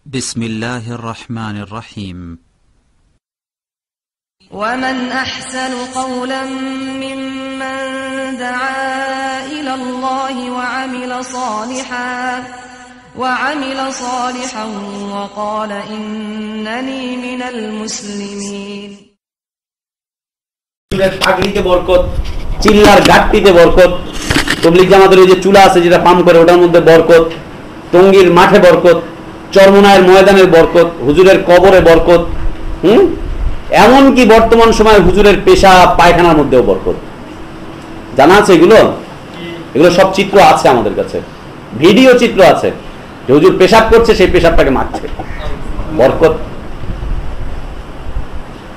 بسم الله الرحمن الرحيم ومن أحسن قولا ممن دعا إلى الله وعمل صالحا وقال إنني من المسلمين পাগড়িতে বরকত, চিল্লার গাট্টিতে বরকত, তবলিগ জামাতের ওই যে চুলা আছে যেটা পাম্প করে ওটার মধ্যে বরকত, টঙ্গীর মাঠে বরকত, চরমনায়ের ময়দানের বরকত, হুজুরের কবরে বরকত, এমনকি বর্তমান সময়ে হুজুরের পেশা পায়খানার মধ্যেও বরকত। জানা আছে এগুলো? এগুলো সব চিত্র আছে আমাদের কাছে, ভিডিও চিত্র আছে যে হুজুর পেশাব করছে, সেই পেশাবটাকে মারছে, বরকত।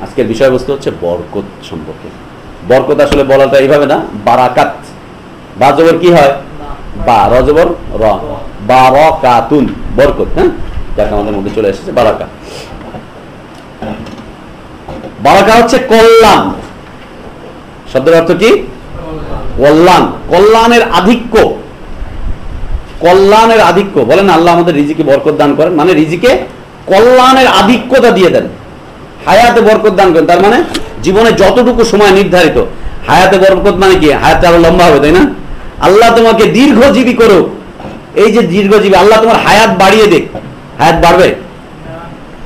আজকের বিষয়বস্তু হচ্ছে বরকত সম্পর্কে। বরকত আসলে বলাটা এইভাবে না, বারাকাত। বা জবর কি হয়? বা, র জবর র, বারাকাতুন, বরকত। হ্যাঁ, যাকে আমাদের মধ্যে চলে এসেছে বারাকা। বারাকা হচ্ছে কল্যাণ। শব্দের অর্থ কি? কল্যাণ, কল্যাণের আধিক্য। কল্যাণের আধিক্য বলেন আল্লাহ আমাদের রিজিকে বরকত দান করেন, মানে রিজিকে কল্যাণের আধিক্যতা দিয়ে দেন। হায়াতে বরকত দান করেন, তার মানে জীবনে যতটুকু সময় নির্ধারিত, হায়াতে বরকত মানে কি? হায়াতটা আরো লম্বা হবে, তাই না? আল্লাহ তোমাকে দীর্ঘজীবী করুক। এই যে দীর্ঘজীবী, আল্লাহ তোমার হায়াত বাড়িয়ে দেখ। হায়াত বাড়বে?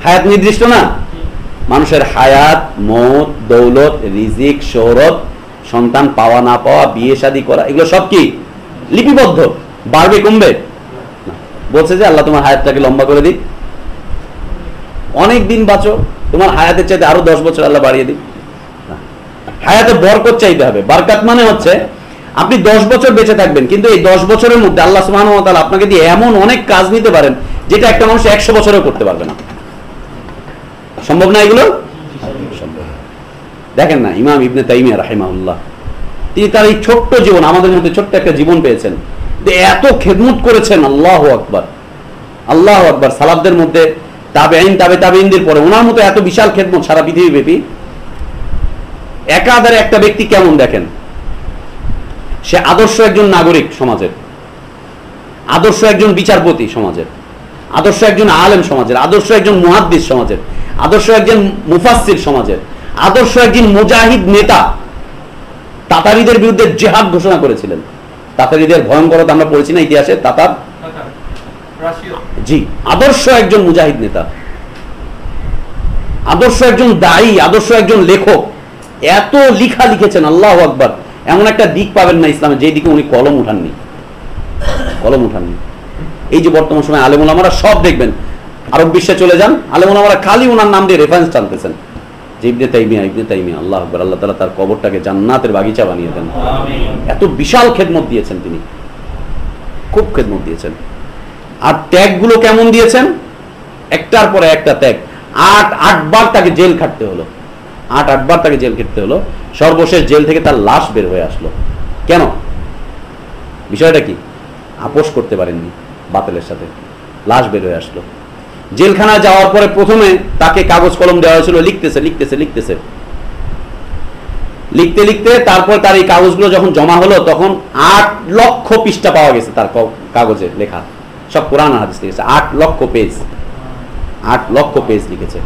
হায়াত নির্দিষ্ট না। মানুষের হায়াত, মৌত, দৌলত, রিজিক, শোহরত, সন্তান পাওয়া না পাওয়া, বিয়ে শাদী করা, এগুলো সব কি লিপিবদ্ধ? বাড়বে কমবে? বলছে যে আল্লাহ তোমার হায়াতটাকে লম্বা করে দিক, অনেক দিন বাঁচো, তোমার হায়াতের চাইতে আরো 10 বছর আল্লাহ বাড়িয়ে দিক। হায়াতে বরকত চাইতে হবে। বরকত মানে হচ্ছে আপনি 10 বছর বেঁচে থাকবেন, কিন্তু এই 10 বছরের মধ্যে আল্লাহ সুবহানাহু ওয়া তাআলা আপনাকে দিয়ে এমন অনেক কাজ নিতে পারেন যেটা একটা মানুষ 100 বছরেও করতে পারবে না। সম্ভব না এগুলো? সম্ভব। দেখেন না, ইমাম ইবনে তাইমিয়া রাহিমাহুল্লাহ, তিনি তার এই ছোট্ট জীবন, আমাদের মধ্যে ছোট্ট একটা জীবন পেয়েছেন, এত খেদমত করেছেন। আল্লাহু আকবার, আল্লাহু আকবার। সালাফদের মধ্যে তাবেঈন, তাবেঈনদের পরে ওনার মতো এত বিশাল খেদমত সারা পৃথিবী ব্যাপী একাধারে একটা ব্যক্তি কেমন দেখেন। সে আদর্শ একজন নাগরিক সমাজের, আদর্শ একজন বিচারপতি সমাজের, আদর্শ একজন আলেম সমাজের, আদর্শ একজন মুহাদ্দিস সমাজের, আদর্শ একজন মুফাসসির সমাজের, আদর্শ একজন মুজাহিদ নেতা। তাতারিদের বিরুদ্ধে জিহাদ ঘোষণা করেছিলেন। তাতারিদের ভয়ঙ্করতা আমরা পড়েছি না ইতিহাসে? তাতার, জি, আদর্শ একজন মুজাহিদ নেতা, আদর্শ একজন দায়ী, আদর্শ একজন লেখক। এত লিখা লিখেছেন, আল্লাহু আকবার। এমন একটা দিক পাবেন না ইসলামে যে দিকে উনি কলম উঠাননি, কলম উঠাননি। এই যে বর্তমান সময় আলেম ওলামারা সব দেখবেন, আরব বিশ্বে চলে যান, আলেম ওলামারা খালি ওনার নাম দিয়ে রেফারেন্স টানতেছেন, যে ইবনে তাইমিয়া, ইবনে তাইমিয়া। আল্লাহু আকবার। আল্লাহ তাআলা তার কবরটাকে জান্নাতের বাগিচা বানিয়ে দেন। এত বিশাল খেদমত দিয়েছেন তিনি, খুব খেদমত দিয়েছেন। আর ত্যাগগুলো কেমন দিয়েছেন? একটার পরে একটা ত্যাগ। 8 বার তাকে জেল খাটতে হলো, 8 বার তাকে জেল খাটতে হলো। সর্বশেষ জেল থেকে তার লাশ বের হয়ে আসলো। কেন? বিষয়টা কি? আপোষ করতে পারেননি বাতিলের সাথে, লাশ বের হয়ে আসলো। জেলখানায় যাওয়ার পরে প্রথমে তাকে কাগজ কলম দেওয়া হয়েছিল, লিখতেছে লিখতেছে লিখতেছে লিখতে লিখতে তারপর তার এই কাগজগুলো যখন জমা হলো, তখন 8 লক্ষ পৃষ্ঠা পাওয়া গেছে তার কাগজে লেখা, সব কোরআন আর হাদিস লিখেছে। 8 লক্ষ পেজ, 8 লক্ষ পেজ লিখেছে।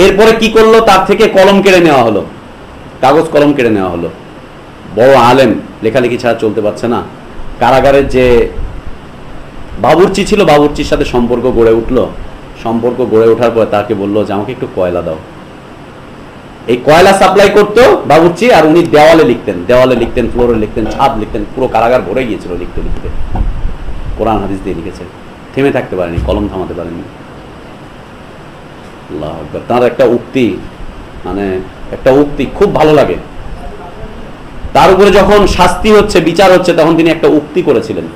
এরপরে কি করলো? তার থেকে কলম কেড়ে নেওয়া হলো, কাগজ কলম কেড়ে নেওয়া হলো। বড় আলেম, লেখালেখি ছাড়া চলতে পারছে না। কারাগারের যে বাবুর্চি ছিল, বাবুর্চির সাথে সম্পর্ক গড়ে উঠলো। সম্পর্ক গড়ে ওঠার পর তাকে বললো যে আমাকে একটু কয়লা দাও। এই কয়লা সাপ্লাই করতো বাবুর্চি, আর উনি দেওয়ালে লিখতেন, দেওয়ালে লিখতেন, ফ্লোরে লিখতেন, ছাদ লিখতেন। পুরো কারাগার ভরে গিয়েছিল লিখতে লিখতে। কোরআন হাদিস দিয়ে লিখেছে, থেমে থাকতে পারেনি, কলম থামাতে পারেনি। আল্লাহু আকবার। তার একটা উক্তি, মানে একটা উক্তি খুব ভালো লাগে। তার উপরে যখন শাস্তি হচ্ছে, বিচার হচ্ছে, তখন তিনি একটা উক্তি করেছিলেন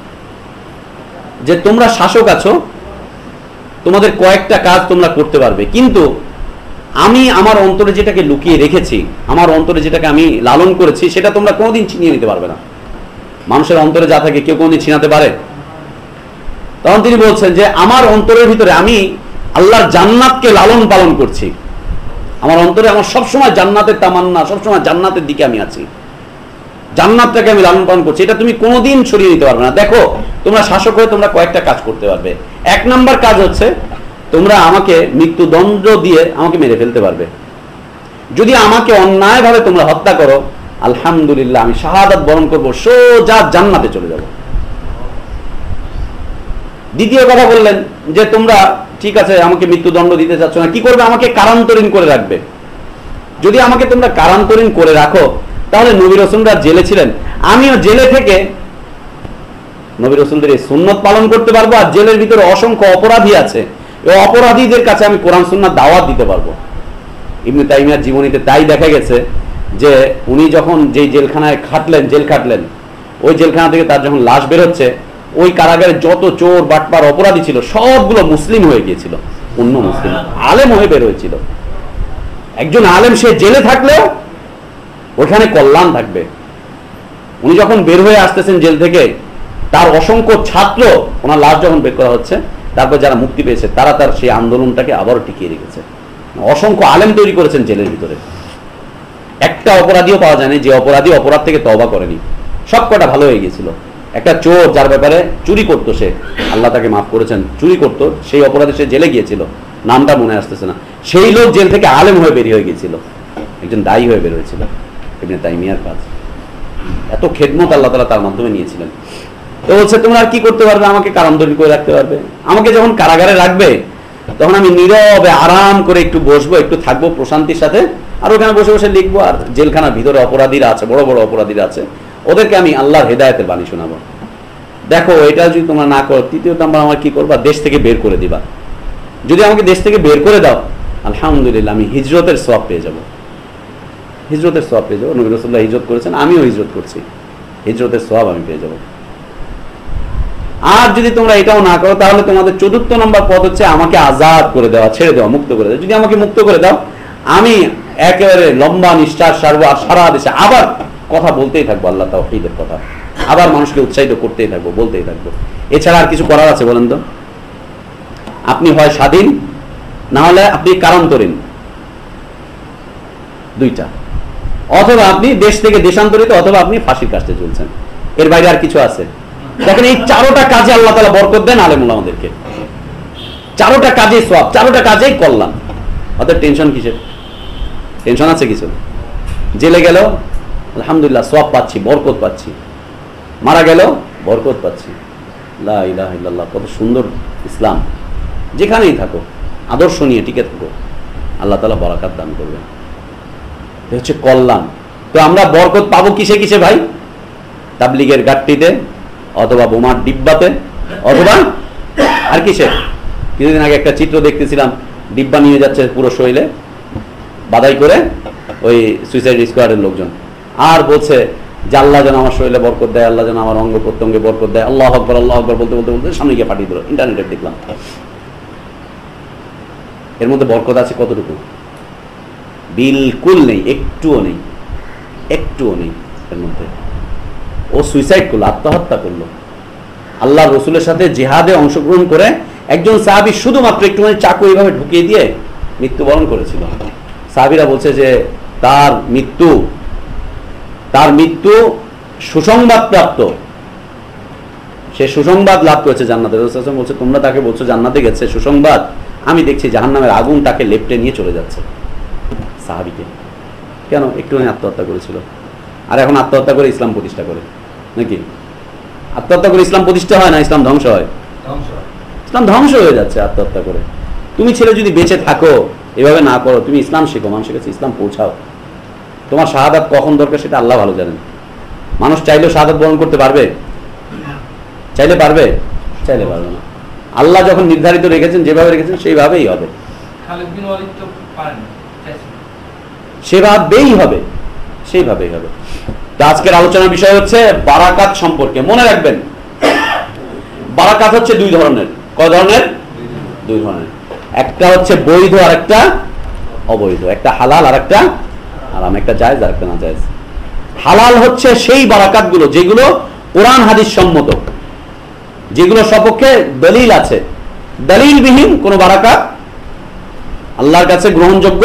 যে তোমরা শাসক আছো, তোমাদের কয়েকটা কাজ তোমরা করতে পারবে, কিন্তু আমি আমার অন্তরে যেটাকে লুকিয়ে রেখেছি, আমার অন্তরে যেটাকে আমি লালন করেছি, সেটা তোমরা কোনোদিন ছিনিয়ে নিতে পারবে না। মানুষের অন্তরে যা থাকে কেউ কোনোদিন ছিনাতে পারে? তখন তিনি বলছেন যে আমার অন্তরের ভিতরে আমি আল্লাহর জান্নাতকে লালন পালন করছি। আমার অন্তরে আমার সবসময় জান্নাতের তামান্না, সবসময় জান্নাতের দিকে আমি আছি, জান্নাতটাকে আমি লালন পালন করছি। এটা তুমি কোনোদিন সরিয়ে নিতে পারবে না। দেখো, তোমরা শাসক হয়ে তোমরা কয়েকটা কাজ করতে পারবে। 1 নাম্বার কাজ হচ্ছে তোমরা আমাকে মৃত্যুদণ্ড দিয়ে আমাকে মেরে ফেলতে পারবে। যদি আমাকে অন্যায়ভাবে তোমরা হত্যা করো, আলহামদুলিল্লাহ আমি শাহাদাত বরণ করব, সোজা জান্নাতে চলে যাব। দ্বিতীয় কথা বললেন যে তোমরা ঠিক আছে আমাকে মৃত্যুদণ্ড দিতে চাচ্ছ না, কি করবে? আমাকে কারান্তরীণ করে রাখবে। যদি আমাকে তোমরা কারান্তরীণ করে রাখো, তাহলে নবী রাসূলরা জেলে ছিলেন, আমিও জেলে থেকে নবী রাসূলদের এই সুন্নত পালন করতে পারবো। আর জেলের ভিতরে অসংখ্য অপরাধী আছে, এই অপরাধীদের কাছে আমি কোরআন সুন্নাহ দাওয়াত দিতে পারবো। ইবনে তাইমিয়ার জীবনীতে তাই দেখা গেছে যে উনি যখন যেই জেলখানায় জেল খাটলেন, ওই জেলখানা থেকে তার যখন লাশ বেরোচ্ছে, ওই কারাগারে যত চোর বাটপার অপরাধী ছিল সবগুলো মুসলিম হয়ে গিয়েছিল, অন্য মুসলিম আলেম হয়ে বের হয়েছিল। একজন আলেম সে জেলে থাকলেও ওখানে কল্যাণ থাকবে। উনি যখন বের হয়ে আসতেছেন জেল থেকে, তার অসংখ্য ছাত্র, ওনার লাশ যখন বের করা হচ্ছে, তারপর যারা মুক্তি পেয়েছে তারা তার সেই আন্দোলনটাকে আবারও টিকিয়ে রেখেছে। অসংখ্য আলেম তৈরি করেছেন জেলের ভিতরে। একটা অপরাধীও পাওয়া যায়নি যে অপরাধী অপরাধ থেকে তওবা করেনি, সব কটা ভালো হয়ে গিয়েছিল। একটা চোর যার ব্যাপারে চুরি করতো, সে আল্লাহ তাকে মাফ করেছেন, চুরি করতো, সেই অপরাধে সে জেলে গিয়েছিল, নামটা মনে আসতেছে না, সেই লোক জেল থেকে আলেম হয়ে বেরিয়ে হয়ে গিয়েছিল, একজন দায়ী হয়ে বের হয়েছিল। ইবনে তাইমিয়ার কাজ, এত খেদমত আল্লাহ তাআলা তার মাধ্যমে নিয়েছিলেন। তো বলছে তোমরা আর কি করতে পারবে? আমাকে কারান্তরীণ করে রাখতে পারবে। আমাকে যখন কারাগারে রাখবে তখন আমি নীরবে আরাম করে একটু বসবো, একটু থাকবো প্রশান্তির সাথে, আর ওখানে বসে বসে লিখবো। আর জেলখানার ভিতরে অপরাধীরা আছে, বড় বড় অপরাধীরা আছে, ওদেরকে আমি আল্লাহর হেদায়েতের বাণী শোনাবো। দেখো এটা যদি তোমরা না করো, তৃতীয় নাম্বার আমার কি করবা? দেশ থেকে বের করে দিবা। যদি আমাকে দেশ থেকে বের করে দাও, আলহামদুলিল্লাহ আমি হিজরতের সওয়াব পেয়ে যাব, হিজরতের সওয়াব পেয়ে যাবো। নবী রাসূলুল্লাহ হিজরত করেছেন, আমিও হিজরত করছি, হিজরতের সওয়াব আমি পেয়ে যাব। আর যদি তোমরা এটাও না করো, তাহলে তোমাদের চতুর্থ নম্বর পদ হচ্ছে আমাকে আজাদ করে দেওয়া, ছেড়ে দেওয়া, মুক্ত করে দেওয়া। যদি আমাকে মুক্ত করে দাও, আমি একেবারে লম্বা নিঃশ্বাস ছাড়বো, আর সারা দেশে আবার কথা বলতেই থাকবো, আল্লাহ তাওহীদের কথা, আবার মানুষকে উৎসাহিত করতেই থাকবো, বলতেই থাকবো। এছাড়া আর কিছু করার আছে বলেন তো? আপনি হয় স্বাধীন, না হলে আপনি কারান্তরীণ, দুইটা। অথবা আপনি দেশ থেকে দেশান্তরিত, অথবা আপনি ফাঁসির কাস্টে চলছেন। এর বাইরে আর কিছু আছে? দেখেন এই চারোটা কাজে আল্লাহ তাআলা বরকত দেন আলেম ওলামাদেরকে, চারোটা কাজে সওয়াব, চারোটা কাজেই কল্যাণ। অর্থাৎ টেনশন কিসের? টেনশন আছে কিছু? জেলে গেল আলহামদুলিল্লাহ সওয়াব পাচ্ছি, বরকত পাচ্ছি, মারা গেল বরকত পাচ্ছি। লা ইলাহা ইল্লাল্লাহ, কত সুন্দর ইসলাম। যেখানেই থাকো আদর্শ নিয়ে টিকে থাকো, আল্লাহ তাআলা বরকত দান করবেন। এটা হচ্ছে কল্যাণ। তো আমরা বরকত পাবো কিসে কিসে ভাই? তাবলীগের গাট্টিতে, অথবা বোমার ডিব্বাতে, অথবা আর কিসে? কিছুদিন আগে একটা চিত্র দেখতেছিলাম, ডিব্বা নিয়ে যাচ্ছে পুরো শরীরে বাদাই করে ওই সুইসাইড স্কোয়াডের লোকজন, আর বলছে যে আল্লাহ যেন আমার শরীরে বরকত দেয়, আল্লাহ যেন আমার অঙ্গ প্রত্যঙ্গে বরকত দেয়, আল্লাহু আকবার বলতে বলতে বলতে সামনে গিয়ে পাঠিয়ে দিল। ইন্টারনেটে দেখলাম। এর মধ্যে বরকত আছে কতটুকু? বিলকুল নেই, একটুও নেই, একটুও নেই এর মধ্যে। ও সুইসাইড করলো, আত্মহত্যা করলো। আল্লাহ রসুলের সাথে জিহাদে অংশগ্রহণ করে একজন সাহাবী শুধুমাত্র একটুখানি চাকু এইভাবে ঢুকিয়ে দিয়ে মৃত্যুবরণ করেছিল। সাহাবীরা বলছে যে তার মৃত্যু সুসংবাদ প্রাপ্ত, সে সুসংবাদ লাভ করেছে জান্নাতে। রাসূল বলছে তোমরা তাকে বলছো জান্নাতে গেছে, সুসংবাদ, আমি দেখছি জাহান্নামের আগুন তাকে লেপ্টে নিয়ে চলে যাচ্ছে। সাহাবীকে কেন? একটুখানি আত্মহত্যা করেছিল, আর এখন আত্মহত্যা করে ইসলাম প্রতিষ্ঠা করে নাকি? আত্মহত্যা করে ইসলাম প্রতিষ্ঠা হয় না, ইসলাম ধ্বংস হয়। ইসলাম ধ্বংস হয়ে যাচ্ছে আত্মহত্যা করে। তুমি ছেলে যদি বেঁচে থাকো, এভাবে না করো, তুমি ইসলাম শেখো, মানুষের কাছে ইসলাম পৌঁছাও। তোমার শাহাদাত কখন দরকার সেটা আল্লাহ ভালো জানেন। মানুষ চাইলেও শাহাদাত বরণ করতে পারবে? চাইলে পারবে? চাইলে পারবে না। আল্লাহ যখন নির্ধারিত রেখেছেন, যেভাবে রেখেছেন সেইভাবেই হবে, সেভাবেই হবে, সেইভাবেই হবে। আজকের আলোচনার বিষয় হচ্ছে বারাকাত সম্পর্কে। মনে রাখবেন বারাকাত হচ্ছে দুই ধরনের। কয় ধরনের? দুই ধরনের। একটা হচ্ছে বৈধ আর একটা অবৈধ, একটা হালাল আর একটা হারাম, একটা জায়েজ আর একটা না জায়েজ। হালাল হচ্ছে সেই বারাকাত গুলো যেগুলো কোরআন হাদিস সম্মত, যেগুলো সপক্ষে দলিল আছে। দলিলবিহীন কোন বারাকাত আল্লাহর কাছে গ্রহণযোগ্য,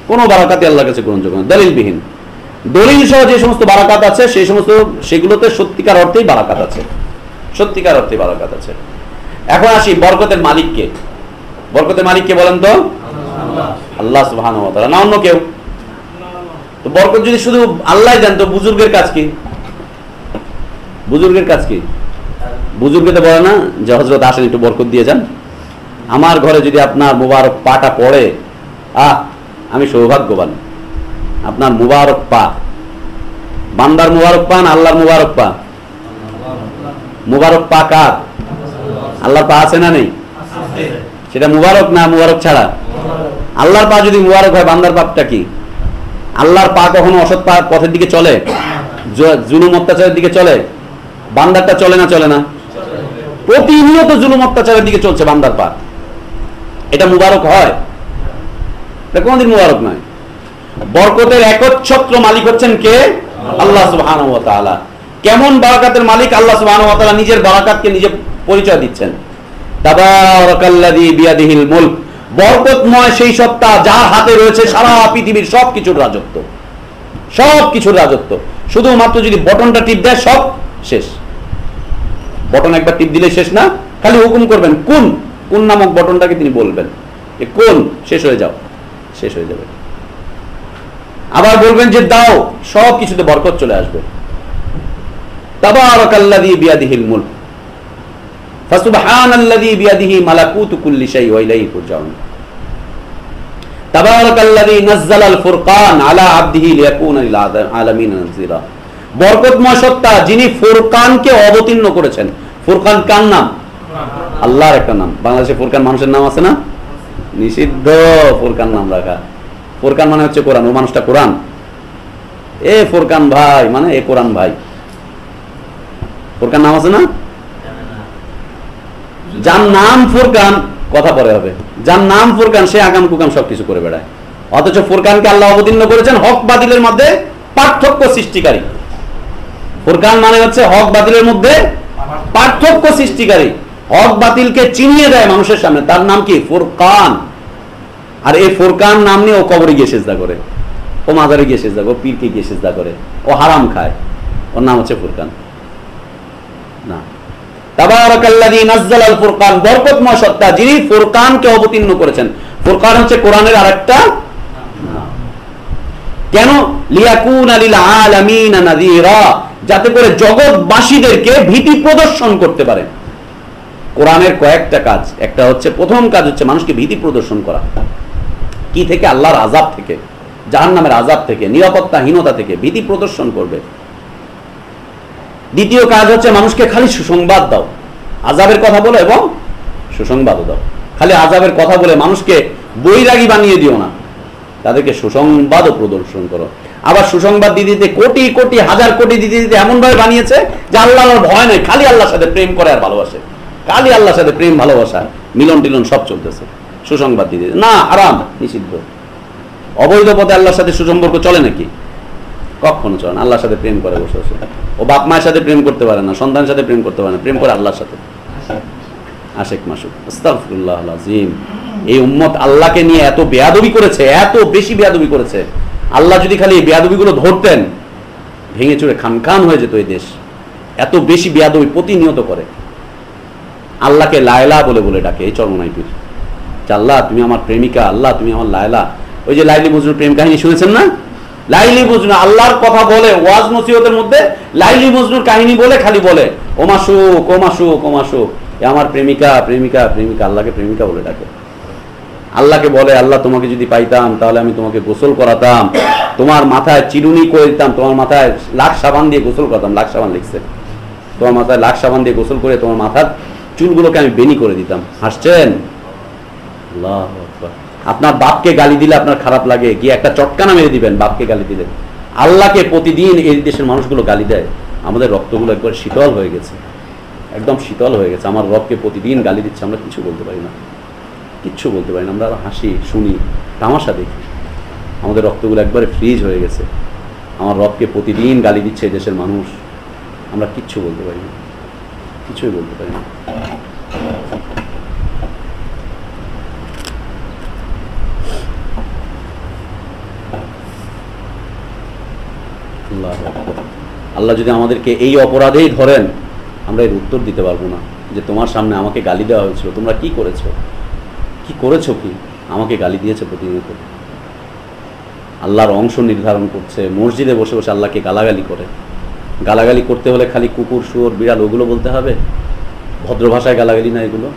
কোন বারাকাতই আল্লাহর কাছে গ্রহণযোগ্য না দলিলবিহীন। দলিল সহ যে সমস্ত বারাকাত আছে সেগুলোতে সত্যিকার অর্থেই বারাকাত আছে, সত্যিকার অর্থে বারাকাত আছে। এখন আসি বরকতের মালিককে। বরকতের মালিককে বলেন তো? আল্লাহ সুবহানাহু ওয়া তাআলা, না অন্য কেউ? তো বরকত যদি শুধু আল্লাহ দেন তো বুজুর্গের কাজ কি? বুজুর্গের কাজ কি? বুজুর্গে তো বলে না যে হযরত আসেন একটু বরকত দিয়ে যান। আমার ঘরে যদি আপনার মুবারক পাটা পড়ে, আমি সৌভাগ্যবান। আপনার মুবারক পা, বান্দার মুবারক পা না আল্লাহর মুবারক পা? মুবারক পা কার? আল্লাহর পা আছে না নেই? সেটা মুবারক না মুবারক ছাড়া? আল্লাহর পা যদি মুবারক হয়, বান্দার পাপটা কি? আল্লাহর পা কখনো অসৎ পথের দিকে চলে? জুলুম অত্যাচারের দিকে চলে? বান্দারটা চলে না চলে না? প্রতিনিয়ত জুলুম অত্যাচারের দিকে চলছে বান্দার পা। এটা মুবারক হয়? এটা কোনদিন মুবারক নয়। বরকতের একচ্ছত্র মালিক হচ্ছেন কে? আল্লাহ সুবহানাহু ওয়া তাআলা। কেমন বারাকাতের মালিক? আল্লাহ সুবহানাহু ওয়া তাআলা নিজের বারাকাতকে নিজে পরিচয় দিচ্ছেন। তাবারাকাল্লাযী বিয়াদিহিল মুলক, বরকতময় সেই সত্তা যার হাতে রয়েছে সারা পৃথিবীর সবকিছুর রাজত্ব। সবকিছুর রাজত্ব। শুধুমাত্র যদি বটনটা টিপ দেয় সব শেষ। বটন একবার টিপ দিলে শেষ না, খালি হুকুম করবেন কোন কোন নামক বটনটাকে তিনি বলবেন, কোন, শেষ হয়ে যাও, শেষ হয়ে যাবে। আবার বলবেন যে দাও, সব কিছুতে বরকত চলে আসবে। তাবারাকাল্লাযী বিয়াদিহিল মুলক ফাসুবহানাল্লাযী বিয়াদিহি মালাকুতু কুল্লি শাই ওয়া ইলাইহি তুরজাউন। তাবারাকাল্লাযী নাযালাল ফুরকান আলা আবদিহি লিয়াকুনা লিল আলামিন নাযীরা। বরকতময় সত্তা যিনি ফুরকানকে অবতীর্ণ করেছেন। ফুরকান কার নাম? আল্লাহর একটা নাম। বাংলাদেশে ফুরকান মানুষের নাম আছে না? নিষিদ্ধ ফুরকান নাম রাখা। ফুরকান মানে হচ্ছে কোরআন, ও মানুষটা কোরআন। এ ফুরকান ভাই মানে এ কোরআন ভাই। ফুরকান নাম আছে না? যার নাম ফুরকান, কথা পরে হবে, যার নাম ফুরকান সে আগাম কুকাম সবকিছু করে বেড়ায়। অথচ ফুরকানকে আল্লাহ অবতীর্ণ করেছেন হক বাতিলের মধ্যে পার্থক্য সৃষ্টিকারী। ফুরকান মানে হচ্ছে হক বাতিলের মধ্যে পার্থক্য সৃষ্টিকারী। হক বাতিলকে চিনিয়ে দেয় মানুষের সামনে, তার নাম কি? ফুরকান। আর এই ফুরকান নাম নিয়ে ও কবরে গিয়ে সেজদা করে, ও মাজারে গিয়ে সেজদা করে, ও পীরকে গিয়ে সেজদা করে, ও হারাম খায়, ওর নাম হচ্ছে ফুরকান না। তাবারাকাল্লাযী নাযালাল ফুরকান, বরকতময় সত্তা যিনি ফুরকানকে অবতীর্ণ করেছেন। ফুরকান হচ্ছে কোরআনের আরেকটা নাম। কেন? লিয়াকুনা লিল আলামিন নাযীরা, যাতে করে জগৎবাসীদেরকে ভীতি প্রদর্শন করতে পারে। কোরআনের কয়েকটা কাজ, একটা হচ্ছে, প্রথম কাজ হচ্ছে মানুষকে ভীতি প্রদর্শন করা। কি থেকে? আল্লাহর আযাব থেকে, জাহান্নামের আযাব থেকে, নিরাপত্তাহীনতা থেকে ভীতি প্রদর্শন করবে। দ্বিতীয় কাজ হচ্ছে মানুষকে খালি সুসংবাদ দাও, আযাবের কথা বলো এবং সুসংবাদও দাও। খালি আযাবের কথা বলে মানুষকে বৈরাগী বানিয়ে দিও না, তাদেরকে সুসংবাদও প্রদর্শন করো। আবার সুসংবাদ দিতে দিতে কোটি কোটি হাজার কোটি দিতে দিতে এমন ভাবে বানিয়েছে যে আল্লাহর ভয় নেই, খালি আল্লাহর সাথে প্রেম করে আর ভালোবাসে, খালি আল্লাহর সাথে প্রেম ভালোবাসা, মিলন টিলন সব চলতেছে। সুসংবাদ দিতে না, হারাম, নিষিদ্ধ। অবৈধ পথে আল্লাহর সাথে সুসম্পর্ক চলে নাকি? কখনো চলে না। আল্লাহর সাথে প্রেম করে বসে বসে। ও বাপ মায়ের সাথে প্রেম করতে পারে না, সন্তানের সাথে প্রেম করতে পারে না, প্রেম করে আল্লাহর সাথে। আশিক মাসুক, আস্তাগফিরুল্লাহল আযীম। এই উম্মত আল্লাহকে নিয়ে এত বেয়াদবি করেছে, এত বেশি বেয়াদবি করেছে। আল্লাহ যদি খালি এই বেয়াদবিগুলো ধরতেন, ভেঙে চুরে খান খান হয়ে যেত এই দেশ। এত বেশি বেয়াদবি প্রতিনিয়ত করে। আল্লাহকে লায়লা বলে বলে ডাকে এই চরমনাই পীর। আল্লাহ তুমি আমার প্রেমিকা, আল্লাহ তুমি আমার লায়লা। ওই যে লাইলি মজনুর প্রেম কাহিনী শুনেছেন না? লাইলি মজনু আল্লাহর কথা বলে ওয়াজ নসিহতের মধ্যে, লাইলি মজনুর কাহিনী বলে খালি বলে ও মাসুক, ও মাসুক, ও মাসুক, আমার প্রেমিকা প্রেমিকা প্রেমিকা। আল্লাহকে প্রেমিকা বলে ডাকে। আল্লাহকে বলে আল্লাহ তোমাকে যদি পাইতাম তাহলে আমি তোমাকে গোসল করাতাম, তোমার মাথায় চিরুনি করে দিতাম, তোমার মাথায় লাখ সাবান দিয়ে গোসল করাতাম। লাখ সাবান লিখছে, তোমার মাথায় লাখ সাবান দিয়ে গোসল করে তোমার মাথার চুলগুলোকে আমি বেনি করে দিতাম। হাসছেন? আল্লাহু আকবার। আপনার বাপকে গালি দিলে আপনার খারাপ লাগে, গিয়ে একটা চটকানা মেরে দিবেন বাপকে গালি দিলে। আল্লাহকে প্রতিদিন এই দেশের মানুষগুলো গালি দেয়। আমাদের রক্তগুলো একবার শীতল হয়ে গেছে, একদম শীতল হয়ে গেছে। আমার রবকে প্রতিদিন গালি দিচ্ছে, আমরা কিছু বলতে পারি না, কিচ্ছু বলতে পারি না। আমরা হাসি, শুনি, তামাশা দেখি। আমাদের রক্তগুলো একবারে ফ্রিজ হয়ে গেছে। আমার রবকে প্রতিদিন গালি দিচ্ছে এই দেশের মানুষ, আমরা কিচ্ছু বলতে পারি না, কিছুই বলতে পারি না। আল্লাহ যদি আমাদেরকে এই অপরাধেই ধরেন, আমরা এর উত্তর দিতে পারবো না যে যে তোমার সামনে আমাকে গালি দেওয়া হয়েছিল, তোমরা কি করেছো, কি করেছো, কি আমাকে গালি দিয়েছে প্রতিনিয়ত। আল্লাহর অংশ নির্ধারণ করছে, মসজিদে বসে বসে আল্লাহকে গালাগালি করে। গালাগালি করতে হলে খালি কুকুর, শুয়োর, বিড়াল ওগুলো বলতে হবে? ভদ্র ভাষায় গালাগালি না এগুলো।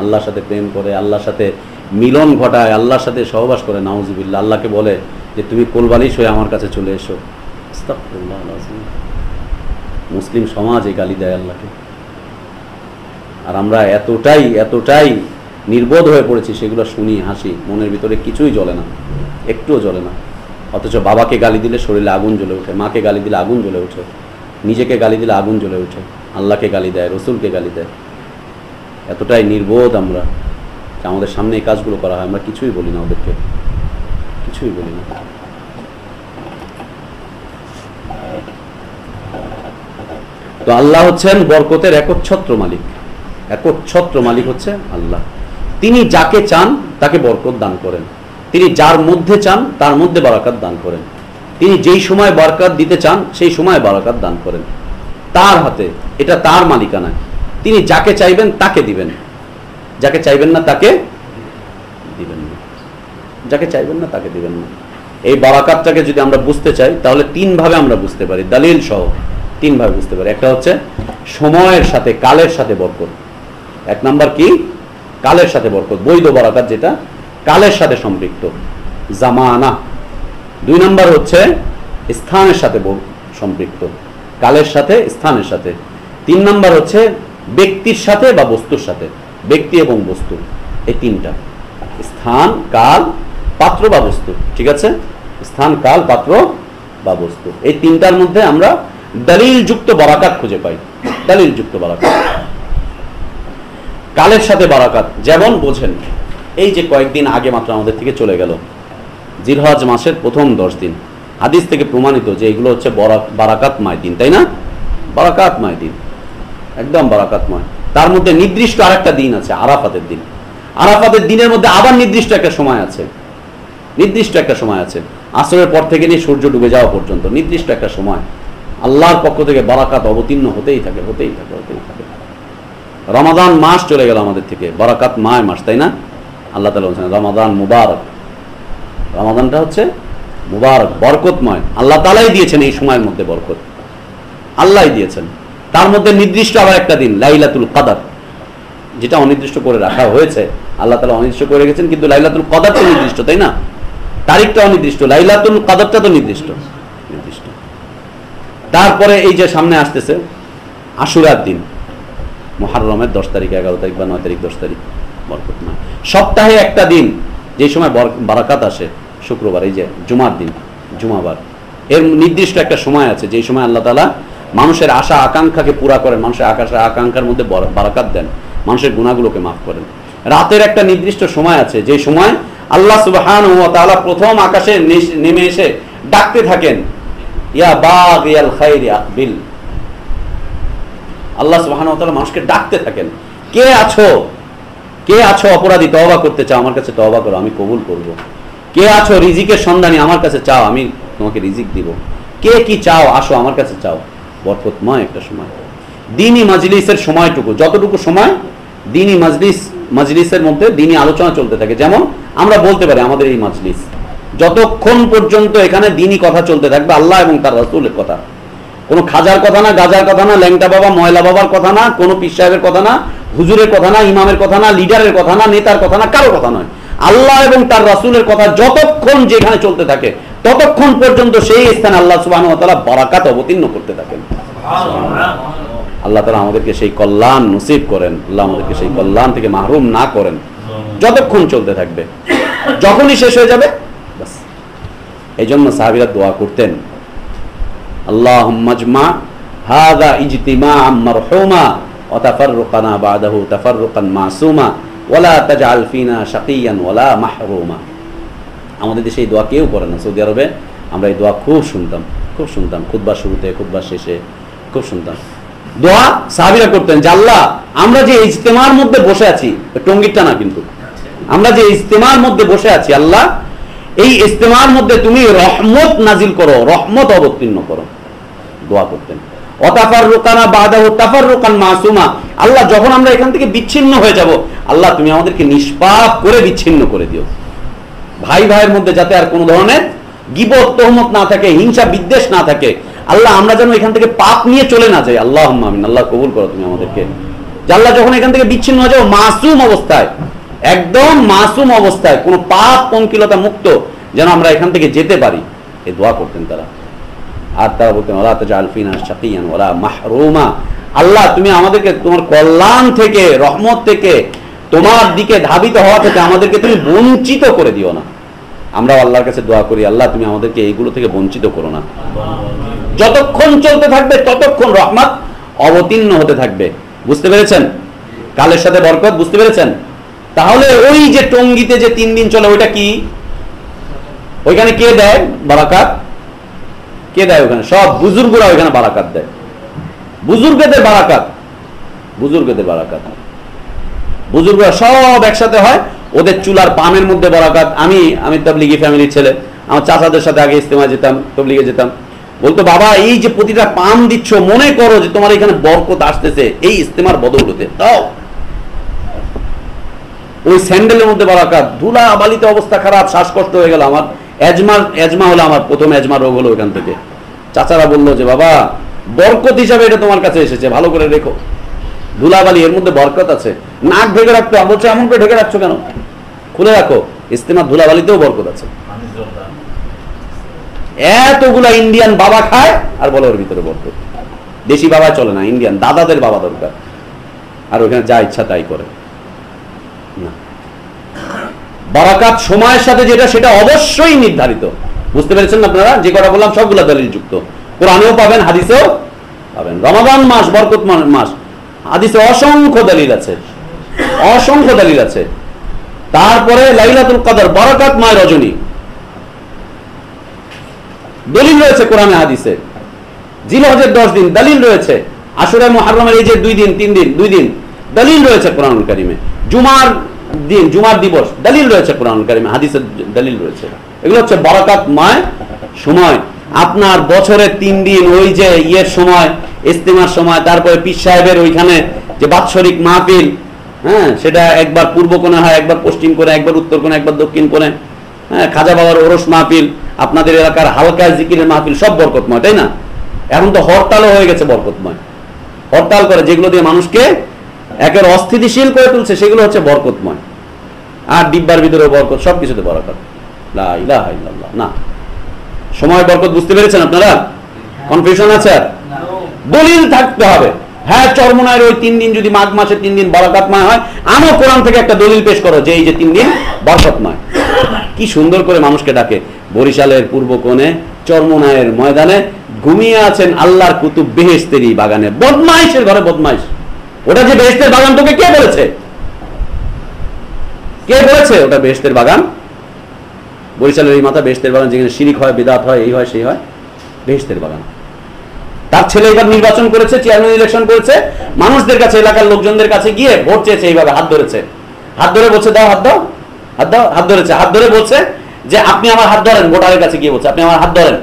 আল্লাহর সাথে প্রেম করে, আল্লাহর সাথে মিলন ঘটায়, আল্লাহর সাথে সহবাস করে, নাউজুবিল্লাহ। আল্লাহকে বলে যে তুমি কোলবালিশ হয়ে আমার কাছে চলে এসো। আস্তাগফিরুল্লাহ আল-আযীম। মুসলিম সমাজ এই গালি দেয় আল্লাহকে। আর আমরা এতটাই নির্বোধ হয়ে পড়েছি, সেগুলো শুনি, হাসি, মনের ভিতরে কিছুই জ্বলে না, একটুও জ্বলে না। অথচ বাবাকে গালি দিলে শরীরে আগুন জ্বলে ওঠে, মাকে গালি দিলে আগুন জ্বলে ওঠে, নিজেকে গালি দিলে আগুন জ্বলে ওঠে, আল্লাহকে গালি দেয়, রসুলকে গালি দেয়। এতটাই নির্বোধ আমরা যে আমাদের সামনে এই কাজগুলো করা হয়, আমরা কিছুই বলি না, ওদেরকে কিছুই বলি না। তো আল্লাহ হচ্ছেন বরকতের একচ্ছত্র মালিক। একচ্ছত্র মালিক হচ্ছে আল্লাহ। তিনি যাকে চান তাকে বরকত দান করেন, তিনি যার মধ্যে চান তার মধ্যে বারাকাত দান করেন, তিনি যেই সময় বরকত দিতে চান সেই সময় বারাকাত দান করেন। তার হাতে, এটা তার মালিকানা। তিনি যাকে চাইবেন তাকে দিবেন, যাকে চাইবেন না তাকে দিবেন না, যাকে চাইবেন না তাকে দিবেন না। এই বারাকাতটাকে যদি আমরা বুঝতে চাই তাহলে তিন ভাবে আমরা বুঝতে পারি, দলিল সহ তিন ভাবে বুঝতে পারি। একটা হচ্ছে সময়ের সাথে, কালের সাথে বরকত। এক নাম্বার কি? কালের সাথে বরকত, বৈধ বারাকাত যেটা কালের সাথে সম্পৃক্ত, জামানা। দুই নাম্বার হচ্ছে স্থানের সাথে সম্পৃক্ত, কালের সাথে, স্থানের সাথে। তিন নাম্বার হচ্ছে ব্যক্তির সাথে বা বস্তুর সাথে, ব্যক্তি এবং বস্তু, এই তিনটা, স্থান, কাল, পাত্র বা বস্তু। ঠিক আছে, স্থান, কাল, পাত্র বা বস্তু, এই তিনটার মধ্যে আমরা দলিল যুক্ত বারাকাত খুঁজে পাই। দলিল যুক্ত বারাকাত, কালের সাথে বারাকাত যেমন বোঝেন, এই যে কয়েকদিন আগে মাত্র আমাদের থেকে চলে গেল জিলহজ মাসের প্রথম 10 দিন, হাদিস থেকে প্রমাণিত যে এগুলো হচ্ছে বারাকাতময় দিন, তাই না? বারাকাতময় দিন, একদম বারাকাতময়। তার মধ্যে নির্দিষ্ট আরেকটা দিন আছে, আরাফাতের দিন। আরাফাতের দিনের মধ্যে আবার নির্দিষ্ট একটা সময় আছে, নির্দিষ্ট একটা সময় আছে, আসরের পর থেকে নিয়ে সূর্য ডুবে যাওয়া পর্যন্ত নির্দিষ্ট একটা সময় আল্লাহর পক্ষ থেকে বারাকাত অবতীর্ণ হতেই থাকে, হতেই থাকে, হতেই থাকে। রমাদান মাস চলে গেল আমাদের থেকে, বারাকাতময় মাস, তাই না? আল্লাহ তাআলা বলেছেন রমাদান মুবারক, রমাদানটা হচ্ছে মুবারক, বরকতময়। আল্লাহ তাআলাই দিয়েছেন এই সময়ের মধ্যে বরকত, আল্লাহই দিয়েছেন। তার মধ্যে নির্দিষ্ট আবার একটা দিন লাইলাতুল কদর, যেটা অনির্দিষ্ট করে রাখা হয়েছে, আল্লাহ তাআলা অনির্দিষ্ট করে রেখেছেন, কিন্তু লাইলাতুল কদর তো নির্দিষ্ট, তাই না? তারিখটা অনির্দিষ্ট, লাইলাতুল কদরটা তো নির্দিষ্ট। তারপরে এই যে সামনে আসতেছে আশুরার দিন, মুহররমের 10 তারিখ, 11 তারিখ বা 9 তারিখ, 10 তারিখ, বরকতময়। সপ্তাহে একটা দিন যে সময় বারাকাত আসে, শুক্রবার, এই যে জুমার দিন, জুমাবার, এর নির্দিষ্ট একটা সময় আছে যে সময় আল্লাহ তাআলা মানুষের আশা আকাঙ্ক্ষাকে পুরা করেন, মানুষের আশা আকাঙ্ক্ষার মধ্যে বারাকাত দেন, মানুষের গুনাহগুলোকে মাফ করেন। রাতের একটা নির্দিষ্ট সময় আছে যে সময় আল্লাহ সুবহানাহু ওয়া তাআলা প্রথম আকাশে নেমে এসে ডাকতে থাকেন, ইয়া বাগিয়াল খাইরি আকবিল। আল্লাহ সুবহানাহু ওয়া তাআলা মানুষকে ডাকতে থাকেন, কে আছো, কে আছো অপরাধী, তওবা করতে চাও, আমার কাছে তওবা করো, আমি কবুল করব। কে আছো রিজিকের সন্ধানী, আমার কাছে চাও, আমি তোমাকে রিজিক দিব। কে কি চাও, আসো আমার কাছে চাও। বরকতময় একটা সময়। দ্বীনি মাজলিসের সময়টুকু, যতটুকু সময় দ্বীনি মাজলিসের মধ্যে দ্বীনি আলোচনা চলতে থাকে, যেমন আমরা বলতে পারি আমাদের এই মাজলিস, যতক্ষণ পর্যন্ত এখানে দ্বীনি কথা চলতে থাকবে, আল্লাহ এবং তার রাসূলের কথা, কোনো খাজার কথা না, গাজার কথা না, ল্যাংটা বাবা ময়লা বাবার কথা না, কোনো পীর সাহেবের কথা না, হুজুরের কথা না, ইমামের কথা না, লিডারের কথা না, নেতার কথা না, কারো কথা নয়, আল্লাহ এবং তার রাসূলের কথা যতক্ষণ যেখানে চলতে থাকে ততক্ষণ পর্যন্ত সেই স্থানে আল্লাহ সুবহানাহু ওয়া তাআলা বারাকাত অবতীর্ণ করতে থাকেন। আল্লাহ তাআলা আমাদেরকে সেই কল্যাণ নসিব করেন, আল্লাহ আমাদেরকে সেই কল্যাণ থেকে মাহরুম না করেন। যতক্ষণ চলতে থাকবে, যখনই শেষ হয়ে যাবে বাস। এই জন্য সাহাবীরা দোয়া করতেন, আল্লাহুম্মা জমা হাযা ইজতিমাআম মারহুমা ওয়া তাফাররুকানা বা'দাহু তাফাররুকান মাসুমা ওয়ালা তাজআল ফিনা শাকিয়ান ওয়ালা মাহরুমা। আমাদের দেশে এই দোয়া কেউ করে না, সৌদি আরবে আমরা এই দোয়া খুব শুনতাম, খুব শুনতাম, খুতবা শুরুতে, খুতবা শেষে খুব শুনতাম। দোয়া সাহাবীরা করতেন যে আল্লাহ, আমরা যে ইজতেমার মধ্যে বসে আছি, টঙ্গিরটা না কিন্তু, আমরা যে ইজতেমার মধ্যে বসে আছি, আল্লাহ এই ইজতেমার মধ্যে তুমি রহমত নাজিল করো, রহমত অবতীর্ণ করো। দোয়া করতেন। ওয়াতাফাররুকানা বাদাহু তাফাররুকান মাসুমা। আল্লাহ যখন আমরা এখান থেকে বিচ্ছিন্ন হয়ে যাব, আল্লাহ তুমি আমাদেরকে নিষ্পাপ করে বিচ্ছিন্ন করে দিও। ভাই ভাইয়ের মধ্যে যাতে আর কোনো ধরনের গীবত তহমত না থাকে, হিংসা বিদ্বেষ না থাকে। আল্লাহ আমরা যেন এখান থেকে পাপ নিয়ে চলে না যাই। আল্লাহুম্মা আমিন। আল্লাহ কবুল করো তুমি আমাদেরকে। আল্লাহ যখন এখান থেকে বিচ্ছিন্ন হয়ে যাও মাসুম অবস্থায়, একদম মাসুম অবস্থায়, কোনো পাপ পঙ্কিলতা মুক্ত যেন আমরা এখান থেকে যেতে পারি, এই দোয়া করতেন তারা। আর তারা বলতেন ওয়ালা তাজআল ফিনা শাকিয়ান ওয়ালা মাহরুমা। আল্লাহ তুমি আমাদেরকে তোমার কল্যাণ থেকে, রহমত থেকে, তোমার দিকে ধাবিত হওয়া থেকে আমাদেরকে তুমি বঞ্চিত করে দিও না। আমরাও আল্লাহর কাছে দোয়া করি, আল্লাহ তুমি আমাদেরকে এইগুলো থেকে বঞ্চিত করো না। যতক্ষণ চলতে থাকবে ততক্ষণ রহমত অবতীর্ণ হতে থাকবে। বুঝতে পেরেছেন? কালের সাথে বরকত, বুঝতে পেরেছেন? তাহলে ওই যে টঙ্গিতে যে 3 দিন চলে ওইটা কি? ওইখানে কে দেয় বারাকাত? কে দেয় ওখানে? সব বুজুর্গরা ওইখানে বারাকাত দেয়। বুজুর্গদের বারাকাত, বুজুর্গদের বারাকাত, বুজুর্গরা সব একসাথে হয়, ওদের চুলার পামের মধ্যে বারাকাত। আমি তাবলিগি ফ্যামিলির ছেলে, আমার চাচাদের সাথে আগে ইস্তেমায় যেতাম, তবলিগে যেতাম। বলতো বাবা এই যে প্রতিটা পাম দিচ্ছ, মনে করো যে তোমার এখানে বরকত আসতেছে এই ইস্তেমার বদৌলতে। তাও ওই স্যান্ডেলের মধ্যে বারাকাত। ধুলা বালিতে অবস্থা খারাপ, শ্বাসকষ্ট হয়ে গেল আমার। এজমা হলো আমার, প্রথম এজমা রোগ হলো ওইখান থেকে। চাচারা বললো যে বাবা বরকত হিসাবে এটা তোমার কাছে এসেছে, ভালো করে রেখো। ধুলাবালি, এর মধ্যে বরকত আছে। নাক ঢেকে রাখতো, বলছে এমন করে ঢেকে রাখছো কেন? খুলে রাখো, ইস্তেমার ধুলাবালিতেও বরকত আছে। এতগুলা ইন্ডিয়ান বাবা খায় আর বলে ওর ভিতরে বরকত। দেশি বাবা চলে না, ইন্ডিয়ান দাদাদের বাবা দরকার। আর ওখানে যা ইচ্ছা তাই করে না। বারাকাত সময়ের সাথে যেটা, সেটা অবশ্যই নির্ধারিত। বুঝতে পেরেছেন আপনারা? যে কথা বললাম সবগুলা দলিল যুক্ত। কোরআনেও পাবেন, হাদিসেও পাবেন। রমাদান মাস বরকত মাস, হাদিসে অসংখ্য দলিল আছে, অসংখ্য দলিল আছে। তারপরে লাইলাতুল কদর বারাকাতময় রজনী, দলিল রয়েছে কোরআনে হাদিসে। জিলহজের 10 দিন দলিল রয়েছে। আশুরা মুহররমের এই যে 2 দিন 3 দিন 2 দিন দলিল রয়েছে কোরআনুল কারীমে। জুমার দিন, জুমার দিবস দলিল রয়েছে কোরআনুল কারীমে, হাদিসের দলিল রয়েছে। এগুলো হচ্ছে বারাকাতময় সময়। আপনার বছরের 3 দিন ওই যে ইয়ের সময়, ইস্তেমার সময়, তারপরে পীর সাহেবের ওইখানে যে বাৎসরিক মাহফিল, হ্যাঁ, সেটা একবার পূর্ব কোণে হয়, একবার পশ্চিম কোণে, একবার উত্তর কোণে, একবার দক্ষিণ কোণে। হ্যাঁ, খাজা বাবার ওরস মাহফিল, আপনাদের এলাকার হালকা জিকিরের মাহফিল, সব বরকতময়, তাই না? এখন তো হরতালও হয়ে গেছে বরকতময়। হরতাল করে যেগুলো দিয়ে মানুষকে একের অস্থিতিশীল করে তুলছে, সেগুলো হচ্ছে বরকতময়। আর ডিব্বার ভিতরে বরকত, সবকিছুতে বরকত। লা ইলাহা ইল্লাল্লাহ। না, সময় বরকত বুঝতে পেরেছেন আপনারা? কনফিউশন আছে? দলিল থাকতে হবে। হ্যাঁ, চরমনায়ের ওই 3 দিন যদি মাঘ মাসের 3 দিন বরকতময় হয়, আনো কোরআন থেকে একটা দলিল পেশ করো যে এই যে 3 দিন বরকতময়। কি সুন্দর করে মানুষকে ডাকে। বরিশালের পূর্ব কোণে চরমনায়ের ময়দানে ঘুমিয়ে আছেন আল্লাহর কুতুব বেহেশতেরই বাগানে। বদমাইশের ঘরে বদমাইশ। ওটা যে বেহেশতের বাগান তোকে কে বলেছে? কে বলেছে ওটা বেহেশতের বাগান? বরিশালের এই মাথা বেহেশতের বাগান, যেখানে শিরিক হয়, বিদআত হয়, এই হয় সেই হয়, বেহেশতের বাগান। তার ছেলে এবার নির্বাচন করেছে, চেয়ারম্যান ইলেকশন করেছে, মানুষদের কাছে, এলাকার লোকজনদের কাছে গিয়ে ভোট চেয়েছে। এইভাবে হাত ধরেছে, হাত ধরে বলছে দাও, হাত দাও, হাত দাও, হাত ধরেছে। হাত ধরে বলছে যে আপনি আমার হাত ধরেন। ভোটারের কাছে গিয়ে বলছে আপনি আমার হাত ধরেন।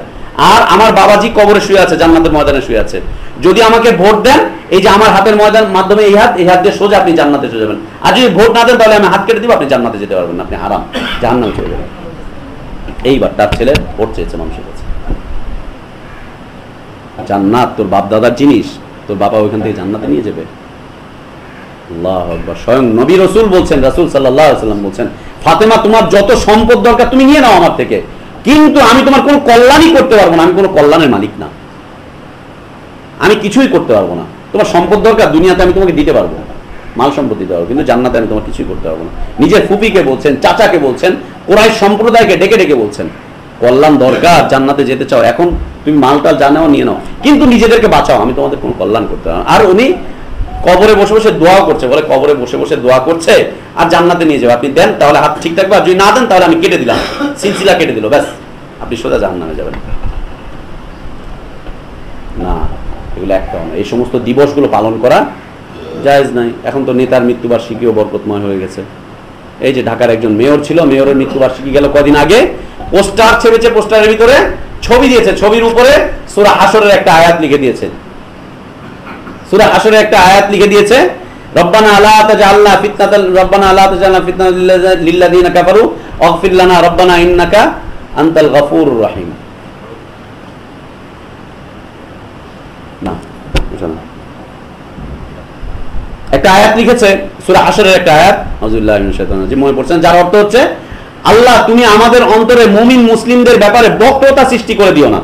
আর আমার বাবাজি কবরে শুয়ে আছে, জান্নাতের ময়দানে শুয়ে আছে। যদি আমাকে ভোট দেন, এই যে আমার হাতের ময়দান মাধ্যমে এই হাত দিয়ে সোজা আপনি জান্নাতে চলে যাবেন। আর যদি ভোট না দেন তাহলে আমি হাত কেটে দিব, আপনি জান্নাতে যেতে পারবেন না, আপনি হারাম, জাহান্নামে চলে যাবেন। এইবার তার ছেলে ভোট চেয়েছে মানুষের কাছে। জান্নাত তোর বাপ দাদার জিনিস, তোর বাবা ওইখান থেকে জান্নাতে নিয়ে যাবে। আল্লাহু আকবার। স্বয়ং নবী রাসূল বলছেন, রাসূল সাল্লাল্লাহু আলাইহি ওয়াসাল্লাম বলছেন, ফাতেমা তোমার যত সম্পদ দরকার তুমি নিয়ে নাও আমার থেকে, কিন্তু আমি তোমার কোনো কল্যাণই করতে পারবো না। আমি কোনো কল্যাণের মালিক না, আমি কিছুই করতে পারবো না। তোমার সম্পদ দরকার, দুনিয়াতে আমি তোমাকে দিতে পারবো, মাল সম্পদ দিতে পারবো, কিন্তু জান্নাতে আমি তোমার কিছুই করতে পারবো না। নিজের ফুপিকে বলছেন, চাচাকে বলছেন, কুরাইশ সম্প্রদায়কে ডেকে ডেকে বলছেন, কল্যাণ দরকার, জান্নাতে যেতে চাও, এখন তুমি মালটাল জানাও নিয়ে নাও, কিন্তু নিজেদেরকে বাঁচাও, আমি তোমাদের কোনো কল্যাণ করতে পারবো না। আর উনি কবরে বসে বসে দোয়া করছে, বলে কবরে বসে বসে দোয়া করছে আর জান্নাতে নিয়ে যাবে। আপনি দেন তাহলে হাত ঠিক থাকবে, আর যদি না দেন তাহলে আমি কেটে দিলাম, সিলসিলা কেটে দিল, ব্যাস আপনি সোজা জাহান্নামে যাবেন। না, এগুলো একটাও না। এই সমস্ত দিবসগুলো পালন করা জায়েজ নাই। এখন তো নেতার মৃত্যুবার্ষিকীও বরকতময় হয়ে গেছে। এই যে ঢাকার একজন মেয়র ছিল, মেয়রের মৃত্যুবার্ষিকী গেল কদিন আগে, পোস্টার ছেপেছে, পোস্টারের ভিতরে ছবি দিয়েছে, ছবির উপরে সূরা হাশরের একটা আয়াত লিখে দিয়েছে। সূরা হাশরে একটা আয়াত লিখে দিয়েছে, রব্বানা লা তাজআলনা ফিতনাতাল রব্বানা লা তাজআলনা ফিতনাতাল লিল্লাযিনা কাফারু ওয়াগফির লানা রব্বানা ইন্নাকা আনতাল গফুরুর রহিম। না, একটা আয়াত লিখেছে সূরা হাশরের একটা আয়াত, আউযুবিল্লাহি মিনাশ শাইতানির রাজিম, মনে পড়ছেন, যার অর্থ হচ্ছে আল্লাহ তুমি আমাদের অন্তরে মুমিন মুসলিমদের ব্যাপারে বক্রতা সৃষ্টি করে দিও না,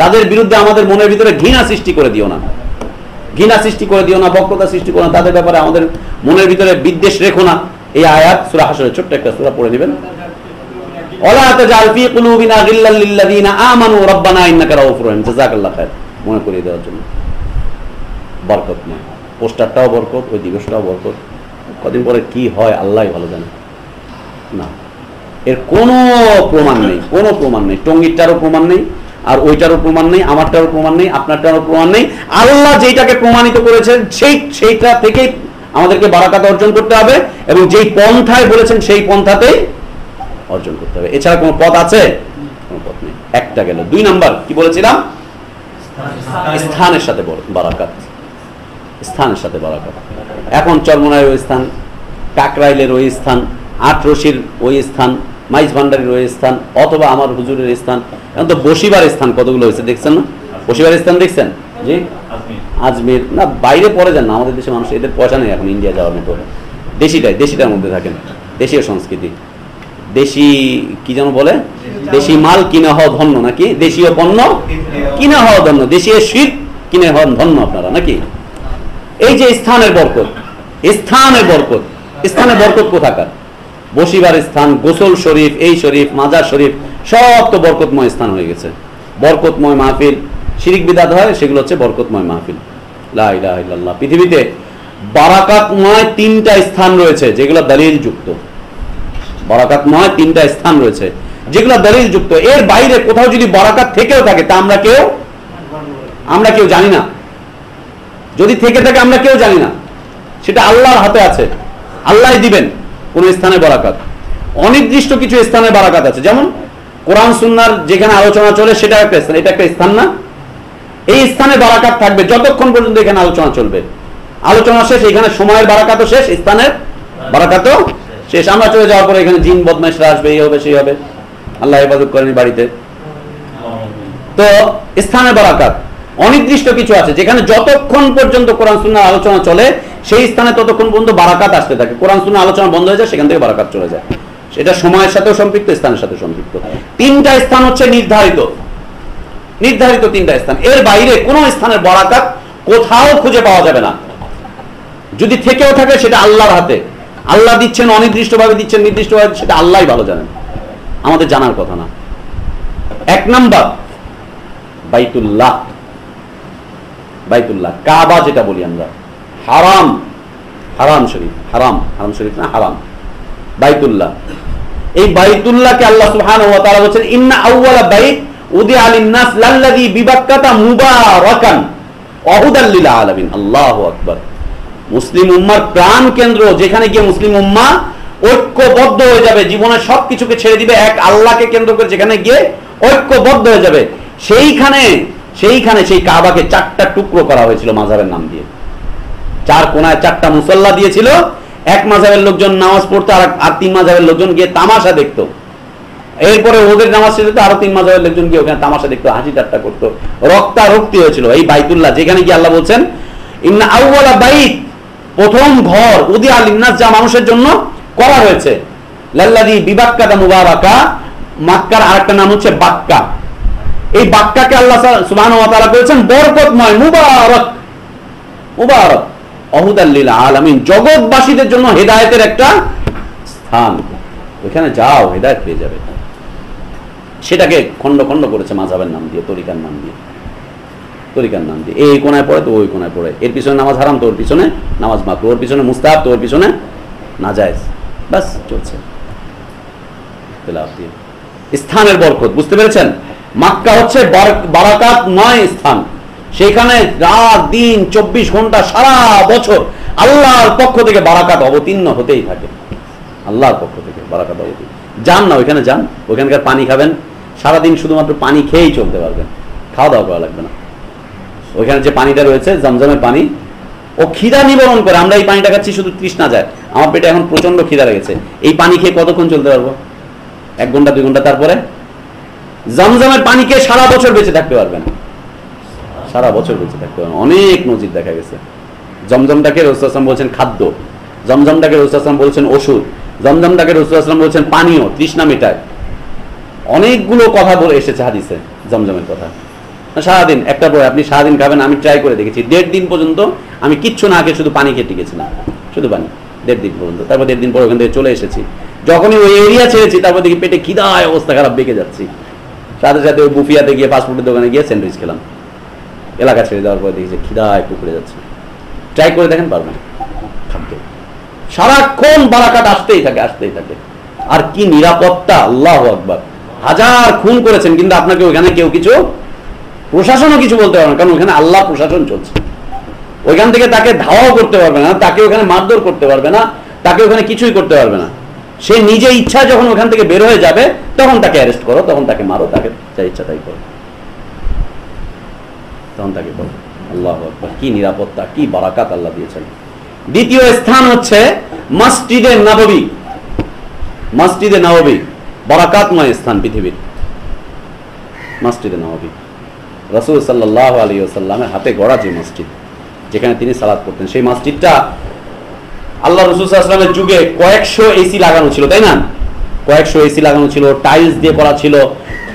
তাদের বিরুদ্ধে আমাদের মনের ভিতরে ঘৃণা সৃষ্টি করে দিও না, ঘৃণা সৃষ্টি করে দিও না, বক্রতা সৃষ্টি করো না, তাদের ব্যাপারে আমাদের মনের ভিতরে বিদ্বেষ রেখো না। এই আয়াত সূরা হাশরের ছোট্ট একটা সূরা পড়ে নেবেন। ওয়ালা তাজআল ফি কুলুবিনা গিল্লাল লিল্লাযিনা আমানু রাব্বানা ইন্নাকা রাউফুর রহিম। জাযাকাল্লাহু খায়র, মনে করিয়ে দেওয়ার জন্য। বরকতময় পোস্টারটাও বরকত, ওই দিবসটাও বরকত। কদিন পরে কি হয় আল্লাহই ভালো জানে। না, এর কোনো প্রমাণ নেই, কোনো প্রমাণ নেই, টঙ্গিরটারও প্রমাণ নেই, আর ওইটারও প্রমাণ নেই, আমারটারও প্রমাণ নেই, আপনারটারও প্রমাণ নেই। আল্লাহ যেইটাকে প্রমাণিত করেছেন সেইটা থেকেই আমাদেরকে বারাকাত অর্জন করতে হবে, এবং যেই পন্থায় বলেছেন সেই পন্থাতেই অর্জন করতে হবে। এছাড়া কোনো পথ আছে? কোনো পথ নেই। একটা গেল। 2 নাম্বার কি বলেছিলাম? স্থানের সাথে বারাকাত, স্থানের সাথে বারাকাত। এখন চরমনায়ের ওই স্থান, কাকরাইলের ওই স্থান, আটরশির ওই স্থান, মাইজ ভান্ডারের ওই স্থান, অথবা আমার হুজুরের স্থান, এখন তো বসিবার স্থান কতগুলো হয়েছে দেখছেন না? বসিবার স্থান দেখছেন? জি, আজমির না, বাইরে পড়ে যান না, আমাদের দেশের মানুষ, এদের পয়সা নেই এখন ইন্ডিয়া যাওয়ার মতো। দেশিটার মধ্যে থাকেন, দেশীয় সংস্কৃতি, দেশি কি যেন বলে, দেশি মাল কিনে হওয়া ধন্য নাকি, দেশীয় পণ্য কিনে হওয়া ধন্য, দেশীয় শীত কিনে হওয়া ধন্য আপনারা নাকি। এই যে স্থানের বরকত, স্থানের বরকত, স্থানের বরকত কোথাকার? বসিবার স্থান, গোসল শরীফ, এই শরীফ, মাজার শরীফ, সব তো বরকতময় স্থান হয়ে গেছে। বরকতময় মাহফিল, শিরিক বিদআত হয়, সেগুলো হচ্ছে বরকতময় মাহফিল। লা ইলাহা ইল্লাল্লাহ। পৃথিবীতে বারাকাতময় 3টা স্থান রয়েছে যেগুলো দলিল যুক্ত। বারাকাতময় 3টা স্থান রয়েছে যেগুলো দলিল যুক্ত। এর বাইরে কোথাও যদি বারাকাত থেকেও থাকে তা আমরা কেউ জানি না। যদি থেকে থাকে আমরা কেউ জানি না, সেটা আল্লাহর হাতে আছে, আল্লাহই দিবেন কোন স্থানে বারাকাত। অনির্দিষ্ট কিছু স্থানে বারাকাত আছে, যেমন কোরআন সুন্নাহর যেখানে আলোচনা চলে সেটা একটা স্থান, এটা একটা স্থান না? এই স্থানে বারাকাত থাকবে যতক্ষণ পর্যন্ত এখানে আলোচনা চলবে। আলোচনা শেষ, এখানে সময়ের বারাকাতও শেষ, স্থানের বারাকাতও শেষ। আমরা চলে যাওয়ার পরে এখানে জিন বদমাইশরা আসবে, এই হবে সেই হবে, আল্লাহ হেফাজত করেন বাড়িতে। তো স্থানের বারাকাত অনির্দিষ্ট কিছু আছে যেখানে যতক্ষণ পর্যন্ত কোরআন সুন্নাহর আলোচনা চলে সেই স্থানে ততক্ষণ পর্যন্ত বারাকাত আসতে থাকে। কোরআন সুন্নাহর আলোচনা বন্ধ হয়ে যায়, সেখান থেকে বারাকাত চলে যায়। সেটা সময়ের সাথেও সম্পৃক্ত, স্থানের সাথে সম্পৃক্ত। 3টা স্থান হচ্ছে নির্ধারিত 3টা স্থান। এর বাইরে কোন স্থানের বারাকাত কোথাও খুঁজে পাওয়া যাবে না। যদি থেকেও থাকে সেটা আল্লাহর হাতে। আল্লাহ দিচ্ছেন, অনির্দিষ্টভাবে দিচ্ছেন, নির্দিষ্টভাবে, সেটা আল্লাহই ভালো জানেন, আমাদের জানার কথা না। 1 নাম্বার বাইতুল্লাহ, বাইতুল্লাহ কাবা যেটা বলি আমরা, হারাম, হারাম শরীফ, হারাম শরীফ না, হারাম বাইতুল্লাহ। এই বাইতুল্লাহকে আল্লাহ সুবহানাহু ওয়া তাআলা বলেন, ইন্না আউওয়ালা বাইত উদিআ লিন-নাস লাল্লাযী বিবাক্কাতা মুবারাকান ওয়া হুদাল লিল আলামিন। আল্লাহু আকবার। মুসলিম উম্মার প্রাণ কেন্দ্র, যেখানে গিয়ে মুসলিম উম্মাহ ঐক্যবদ্ধ হয়ে যাবে, জীবনের সবকিছুকে ছেড়ে দিবে, এক আল্লাহকে কেন্দ্র করে যেখানে গিয়ে ঐক্যবদ্ধ হয়ে যাবে, সেইখানে সেই কাবাকে 4টা টুকরো করা হয়েছিল মাযহাবের নাম দিয়ে। 4 কোণায় 4টা মুসল্লা দিয়েছিল। এক মাযহাবের লোকজন নামাজ পড়তো, আর 3 মাযহাবের লোকজন গিয়ে তামাশা দেখতো। এরপরে ওদের নামাজ শেষ হতো, আরো 3 মাযহাবের লোকজন গিয়ে ওখানে তামাশা দেখতো, হাসি ঠাট্টা করতো, রক্তারক্তি হয়েছিল এই বাইতুল্লাহ, যেখানে গিয়ে আল্লাহ বলছেন ইন্না আউওয়ালা বাইত, প্রথম ঘর, উদিআ লিন-নাস, যা মানুষের জন্য করা হয়েছে, লাল্লাযী বিবাক্কাতা মুবারাকা। মক্কার আরেকটা নাম হচ্ছে বাক্কা। এই বাক্কাকে আল্লাহ সুবহানাহু ওয়া তাআলা বলেছেন বরকতময়, মুবারক, মুবারক, ওয়াহুদাল লিল আলামিন, জগৎবাসীদের জন্য হেদায়েতের একটা স্থান। ওখানে যাও, হেদায়েত পেয়ে যাবে। সেটাকে খণ্ড খণ্ড করেছে মাযহাবের নাম দিয়ে, তরিকার নাম দিয়ে, এই কোণায় পড়ে তো ওই কোণায় পড়ে, এর পিছনে নামাজ হারাম তো ওর পিছনে নামাজ মাকরুহ, ওর পিছনে মুস্তাহাব তো ওর পিছনে নাজায়েজ, বাস চলছে। স্থানের বরকত বুঝতে পেরেছেন? মক্কা হচ্ছে বারাকাতময় স্থান। সেখানে রাত দিন 24 ঘন্টা সারা বছর আল্লাহর পক্ষ থেকে বারাকাত অবতীর্ণ হতেই থাকে। আল্লাহর পক্ষ থেকে বারাকাত অবতীর্ণ। যান না ওইখানে, যান, ওইখানকার পানি খাবেন, সারাদিন শুধুমাত্র পানি খেয়েই চলতে পারবেন, খাওয়া দাওয়া করা লাগবে না। ওইখানে যে পানিটা রয়েছে জমজমের পানি, ও খিদা নিবারণ করে। আমরা এই পানিটা খাচ্ছি শুধু তৃষ্ণা যায়, আমার পেটে এখন প্রচন্ড খিদা লেগেছে, এই পানি খেয়ে কতক্ষণ চলতে পারবো? 1 ঘন্টা 2 ঘন্টা। তারপরে জমজমের পানি খেয়ে সারা বছর বেঁচে থাকতে পারবেন, সারা বছর বেঁচে থাকতে পারবেন। অনেক নজির দেখা গেছে। জমজমটাকে রাসূল সাল্লাল্লাহু আলাইহি ওয়াসাল্লাম বলছেন খাদ্য, জমজমটাকে রাসূল সাল্লাল্লাহু আলাইহি ওয়াসাল্লাম বলছেন ওষুধ, জমজমটাকে রাসূল সাল্লাল্লাহু আলাইহি ওয়াসাল্লাম বলছেন পানীয়, তৃষ্ণা মেটায়। অনেকগুলো কথা বলে এসেছে হাদিসে জমজমের কথা। সারাদিন একটা পরে আপনি সারাদিন খাবেন, আমি ট্রাই করে দেখেছি 1.5 দিন পর্যন্ত আমি কিচ্ছু না খেয়ে শুধু পানি খেয়ে টিকেছিলাম, শুধু পানি 1.5 দিন পর্যন্ত। তারপর 1.5 দিন পর ওখান থেকে চলে এসেছি, যখনই ওই এরিয়া ছেড়েছি তারপর দেখি পেটে খিদায় অবস্থা খারাপ, বেঁকে যাচ্ছি। সাথে সাথে ওই বুফিয়াতে গিয়ে ফাস্টফুডের দোকানে গিয়ে স্যান্ডউইচ খেলাম, এলাকা ছেড়ে দেওয়ার পরে দেখেছি খিদায় পুকুরে যাচ্ছে। ট্রাই করে দেখেন, পারবেন। খাদ্য সারাক্ষণ বারাকাত আসতেই থাকে, আসতেই থাকে। আর কি নিরাপত্তা, আল্লাহু আকবার। 1000 খুন করেছেন কিন্তু আপনাকে ওখানে কেউ কিছু, প্রশাসনও কিছু বলতে পারবে না, কারণ ওখানে আল্লাহ প্রশাসন চলছে। ওইখান থেকে তাকে ধাওয়াও করতে পারবে না, তাকে ওখানে মারধর করতে পারবে না, তাকে ওখানে কিছুই করতে পারবে না। সে নিজে ইচ্ছা যখন ওখান থেকে বের হয়ে যাবে তখন তাকে অ্যারেস্ট করো, তখন তাকে মারো, তাকে যা ইচ্ছা তাই করো, তখন তাকে করো। আল্লাহু আকবার, কি নিরাপত্তা, কি বারাকাত আল্লাহ দিয়েছেন। দ্বিতীয় স্থান হচ্ছে মসজিদে নববী। মসজিদে নববী বারাকাতময় স্থান পৃথিবীর, মসজিদে নববী। রাসূল সাল্লাল্লাহু আলাইহি ওয়াসাল্লামের হাতে গড়া যে মসজিদ, যেখানে তিনি সালাত পড়তেন, সেই মসজিদটা আল্লাহ রাসূল সাল্লাল্লাহু আলাইহি ওয়াসাল্লামের যুগে কয়েকশো এসি লাগানো ছিল, তাই না? কয়েকশো এসি লাগানো ছিল, টাইলস দিয়ে করা ছিল,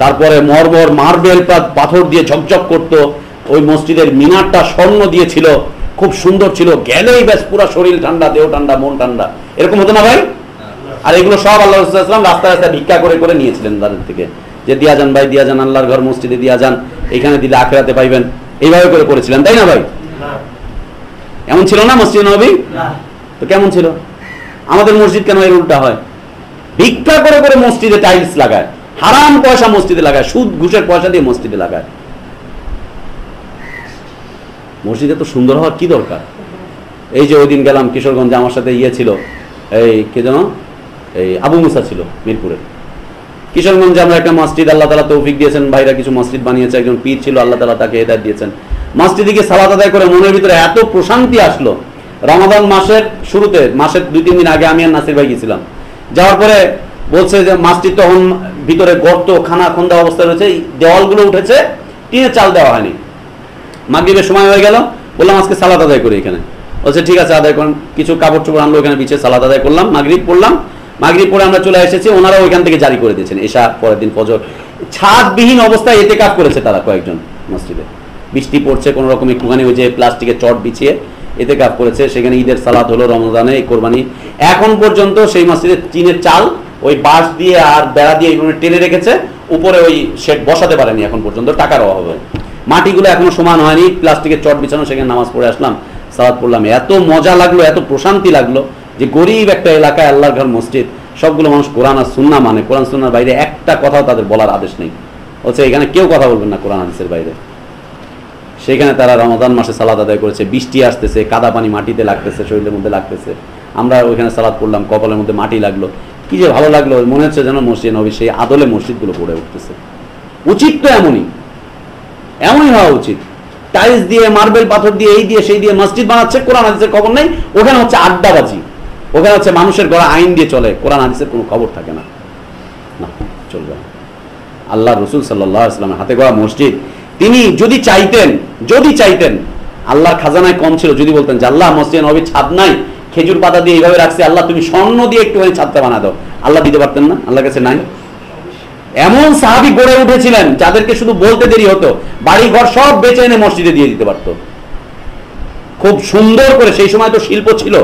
তারপরে মরমর মার্বেল পাথর দিয়ে ঝকঝক করত। ওই মসজিদের মিনারটা স্বর্ণ দিয়েছিল, খুব সুন্দর ছিল, গেলেই ব্যাস পুরো শরীর ঠান্ডা, দেহ ঠান্ডা, মন ঠান্ডা, এরকম হতো না ভাই? আর এগুলো সব আল্লাহ রাসূল সাল্লাল্লাহু আলাইহি ওয়াসাল্লাম রাস্তায় রাস্তায় ভিক্ষা করে করে নিয়েছিলেন তাদের থেকে, যে দিয়া যান ভাই, দিয়া যান, আল্লাহর ঘর মসজিদে দিয়া যান, এখানে দিলে আখিরাতে পাইবেন, এইভাবে করে করেছিলেন, তাই না ভাই? এমন ছিল না মসজিদ নববী? তো কেমন ছিল? আমাদের মসজিদ কেন এর উল্টা হয়? ভিক্ষা করে করে মসজিদে টাইলস লাগায়, হারাম পয়সা মসজিদে লাগায়, সুদ ঘুষের পয়সা দিয়ে মসজিদে লাগায়। মসজিদে তো সুন্দর হওয়ার কি দরকার? এই যে ওই দিন গেলাম কিশোরগঞ্জে, আমার সাথে ইয়ে ছিল, এই কে যেন, এই আবু মুসা ছিল মিরপুরের। কিশোরগঞ্জে আমরা একটা মসজিদ আল্লাহ তাআলা তৌফিক দিয়েছেন, ভাইরা কিছু মসজিদ বানিয়েছে, একজন পীর ছিল, আল্লাহ তাআলা তাকে হেদায়েত দিয়েছেন। মসজিদে গিয়ে সালাত আদায় করে মনের ভিতরে এত প্রশান্তি আসলো। রমাদান মাসের শুরুতে, মাসের 2-3 দিন আগে আমি আর নাসির ভাই গেছিলাম। যাওয়ার পরে বলছে যে মসজিদ তখন ভিতরে গর্ত, খানা খন্দা অবস্থা রয়েছে, দেওয়ালগুলো উঠেছে, টিনের চাল দেওয়া হয়নি। মাগরিবের সময় হয়ে গেল, বললাম আজকে সালাত আদায় করি এখানে। বলছে ঠিক আছে আদায় করুন। কিছু কাপড় চোপড় আনলো, এখানে বিছে সালাত আদায় করলাম, মাগরিব পড়লাম। মাগরিব পরে আমরা চলে এসেছি, ওনারা ওইখান থেকে জারি করে দিয়েছেন এশা পরের দিন ফজর। ছাদবিহীন অবস্থায় ইতিকাফ করেছে তারা কয়েকজন মসজিদে, বৃষ্টি পড়ছে, কোনো রকম একটুখানি ওই যে প্লাস্টিকের চট বিছিয়ে ইতিকাফ করেছে। সেখানে ঈদের সালাত হলো, রমজানে কোরবানি। এখন পর্যন্ত সেই মসজিদে টিনের চাল ওই বাঁশ দিয়ে আর বেড়া দিয়ে এইভাবে টেনে রেখেছে, উপরে ওই শেড বসাতে পারেনি এখন পর্যন্ত, টাকার অভাবে। মাটিগুলো এখনো সমান হয়নি, প্লাস্টিকের চট বিছানো। সেখানে নামাজ পড়ে আসলাম, সালাত পড়লাম, এত মজা লাগলো, এত প্রশান্তি লাগলো যে গরিব একটা এলাকায় আল্লাহর ঘর মসজিদ, সবগুলো মানুষ কোরআন আর সুন্নাহ মানে, কোরআন সুন্নাহর বাইরে একটা কথাও তাদের বলার আদেশ নেই। হচ্ছে এখানে কেউ কথা বলবেন না কোরআন হাদিসের বাইরে। সেখানে তারা রমাদান মাসে সালাত আদায় করেছে, বৃষ্টি আসতেছে, কাদা পানি মাটিতে লাগতেছে, শরীরের মধ্যে লাগতেছে। আমরা ওইখানে সালাত পড়লাম, কপালের মধ্যে মাটি লাগলো, কি যে ভালো লাগলো, মনে হচ্ছে যেন মসজিদ নবী সেই আদলে মসজিদগুলো গড়ে উঠতেছে। উচিত তো এমনই, এমনই হওয়া উচিত। টাইলস দিয়ে, মার্বেল পাথর দিয়ে, এই দিয়ে সেই দিয়ে মসজিদ বানাচ্ছে, কোরআন হাদিসের খবর নেই। ওখানে হচ্ছে আড্ডাবাজি, ওখানে হচ্ছে মানুষের গড়া আইন দিয়ে চলে, কোরআন হাদিসের কোনো খবর থাকে না, না চলবে না। আল্লাহ রসুল সাল্লাল্লাহু আলাইহি ওয়াসাল্লামের হাতে গড়া মসজিদ, তিনি যদি চাইতেন, আল্লাহর খাজানায় কম ছিল, যদি বলতেন যে আল্লাহ মসজিদে নবীর ছাদ নাই, খেজুর পাতা দিয়ে এইভাবে রাখছে, আল্লাহ তুমি স্বর্ণ দিয়ে একটুখানি ছাদটা বানা দাও, আল্লাহ দিতে পারতেন না? আল্লাহর কাছে নাই? এমন সাহাবী গড়ে উঠেছিলেন যাদেরকে শুধু বলতে দেরি হতো, বাড়ি ঘর সব বেচে এনে মসজিদে দিয়ে দিতে পারতো খুব সুন্দর করে। সেই সময় তো শিল্প ছিল,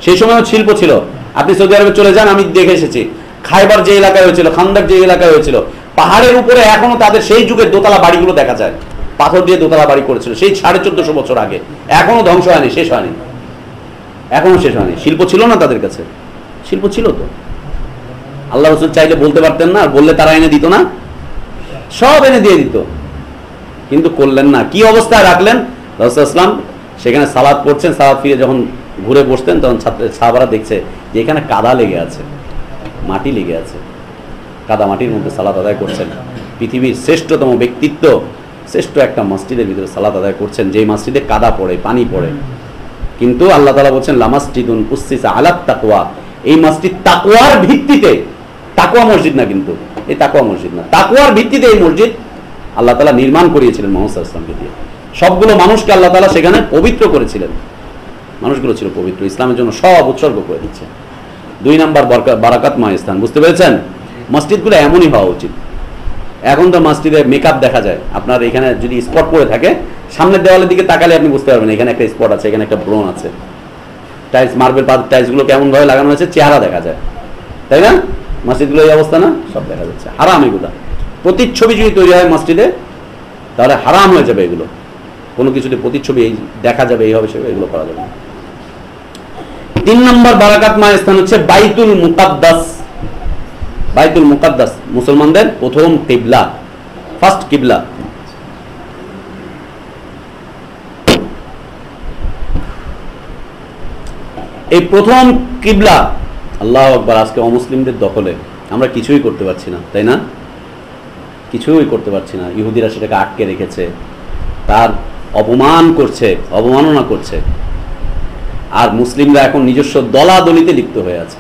সেই সময়ও শিল্প ছিল। আপনি সৌদি আরবে চলে যান, আমি দেখে এসেছি, খাইবার যে এলাকায় হয়েছিল, খান্দাক যে এলাকায় হয়েছিল, পাহাড়ের উপরে এখনো তাদের সেই যুগের দোতলা বাড়িগুলো দেখা যায়, পাথর দিয়ে দোতলা বাড়ি করেছিল সেই 1450 বছর আগে, এখনো ধ্বংস হয়নি, শেষ হয়নি, এখনো শেষ হয়নি। শিল্প ছিল না তাদের কাছে? শিল্প ছিল তো। আল্লাহ রাসূল চাইলে বলতে পারতেন না? বললে তারা এনে দিত না? সব এনে দিয়ে দিত, কিন্তু করলেন না। কি অবস্থায় রাখলেন? রাসূল সাল্লাল্লাহু আলাইহি ওয়াসাল্লাম সেখানে সালাত পড়ছেন, সালাত ফিরে যখন ঘুরে বসতেন তখন সাহাবারা দেখছে যে এখানে কাদা লেগে আছে, মাটি লেগে আছে, কাদা মাটির মধ্যে সালাত আদায় করছেন। পৃথিবীর শ্রেষ্ঠতম ব্যক্তিত্ব, শ্রেষ্ঠ একটা মসজিদের ভিতরে সালাত আদায় করছেন, যেই মসজিদে কাদা পড়ে, পানি পড়ে, কিন্তু আল্লাহ তাআলা বলছেন লামাসজিদুন উসসিসা আলাত তাকওয়া, এই মসজিদ তাকওয়ার ভিত্তিতে, তাকওয়া মসজিদ না, কিন্তু এই তাকওয়া মসজিদ না, তাকওয়ার ভিত্তিতে এই মসজিদ আল্লাহ তাআলা নির্মাণ করিয়েছিলেন মুহাম্মদ সাল্লাল্লাহু আলাইহি ওয়াসাল্লামকে দিয়ে। সবগুলো মানুষকে আল্লাহ তাআলা সেখানে পবিত্র করেছিলেন, মানুষগুলো ছিল পবিত্র, ইসলামের জন্য সব উৎসর্গ করে দিচ্ছে। 2 নাম্বার বারাকাতময় স্থান, বুঝতে পেরেছেন? মসজিদগুলো এমনই হওয়া উচিত। এখন তো মসজিদে মেকআপ দেখা যায়, আপনার এখানে যদি স্পট পড়ে থাকে, সামনের দেওয়ালের দিকে তাকালে আপনি বুঝতে পারবেন এখানে একটা স্পট আছে, এখানে একটা ব্রণ আছে, টাইলস, মার্বেল টাইলসগুলো কেমন ভাবে লাগানো হয়েছে, চেহারা দেখা যায়, তাই না? মসজিদগুলো এই অবস্থা না, সব দেখা যাচ্ছে। হারাম এগুলো, প্রতিচ্ছবি যদি তৈরি হয় মসজিদে তাহলে হারাম হয়ে যাবে এগুলো। কোনো কিছুতে প্রতিচ্ছবি এই দেখা যাবে, এই হবে সে, এগুলো করা যাবে না। 3 নম্বর বারাকাতময় স্থান হচ্ছে বাইতুল মুকাদ্দাস। বাইতুল মুকাদ্দাস মুসলমানদের প্রথম কিবলা, ফার্স্ট কিবলা। এই প্রথম কিবলা, আল্লাহু আকবার, আজকে অমুসলিমদের দখলে, আমরা কিছুই করতে পারছি না, তাই না? কিছুই করতে পারছি না। ইহুদিরা সেটাকে আটকে রেখেছে, তার অপমান করছে, অবমাননা করছে, আর মুসলিমরা এখন নিজস্ব দলাদলিতে লিপ্ত হয়ে আছে।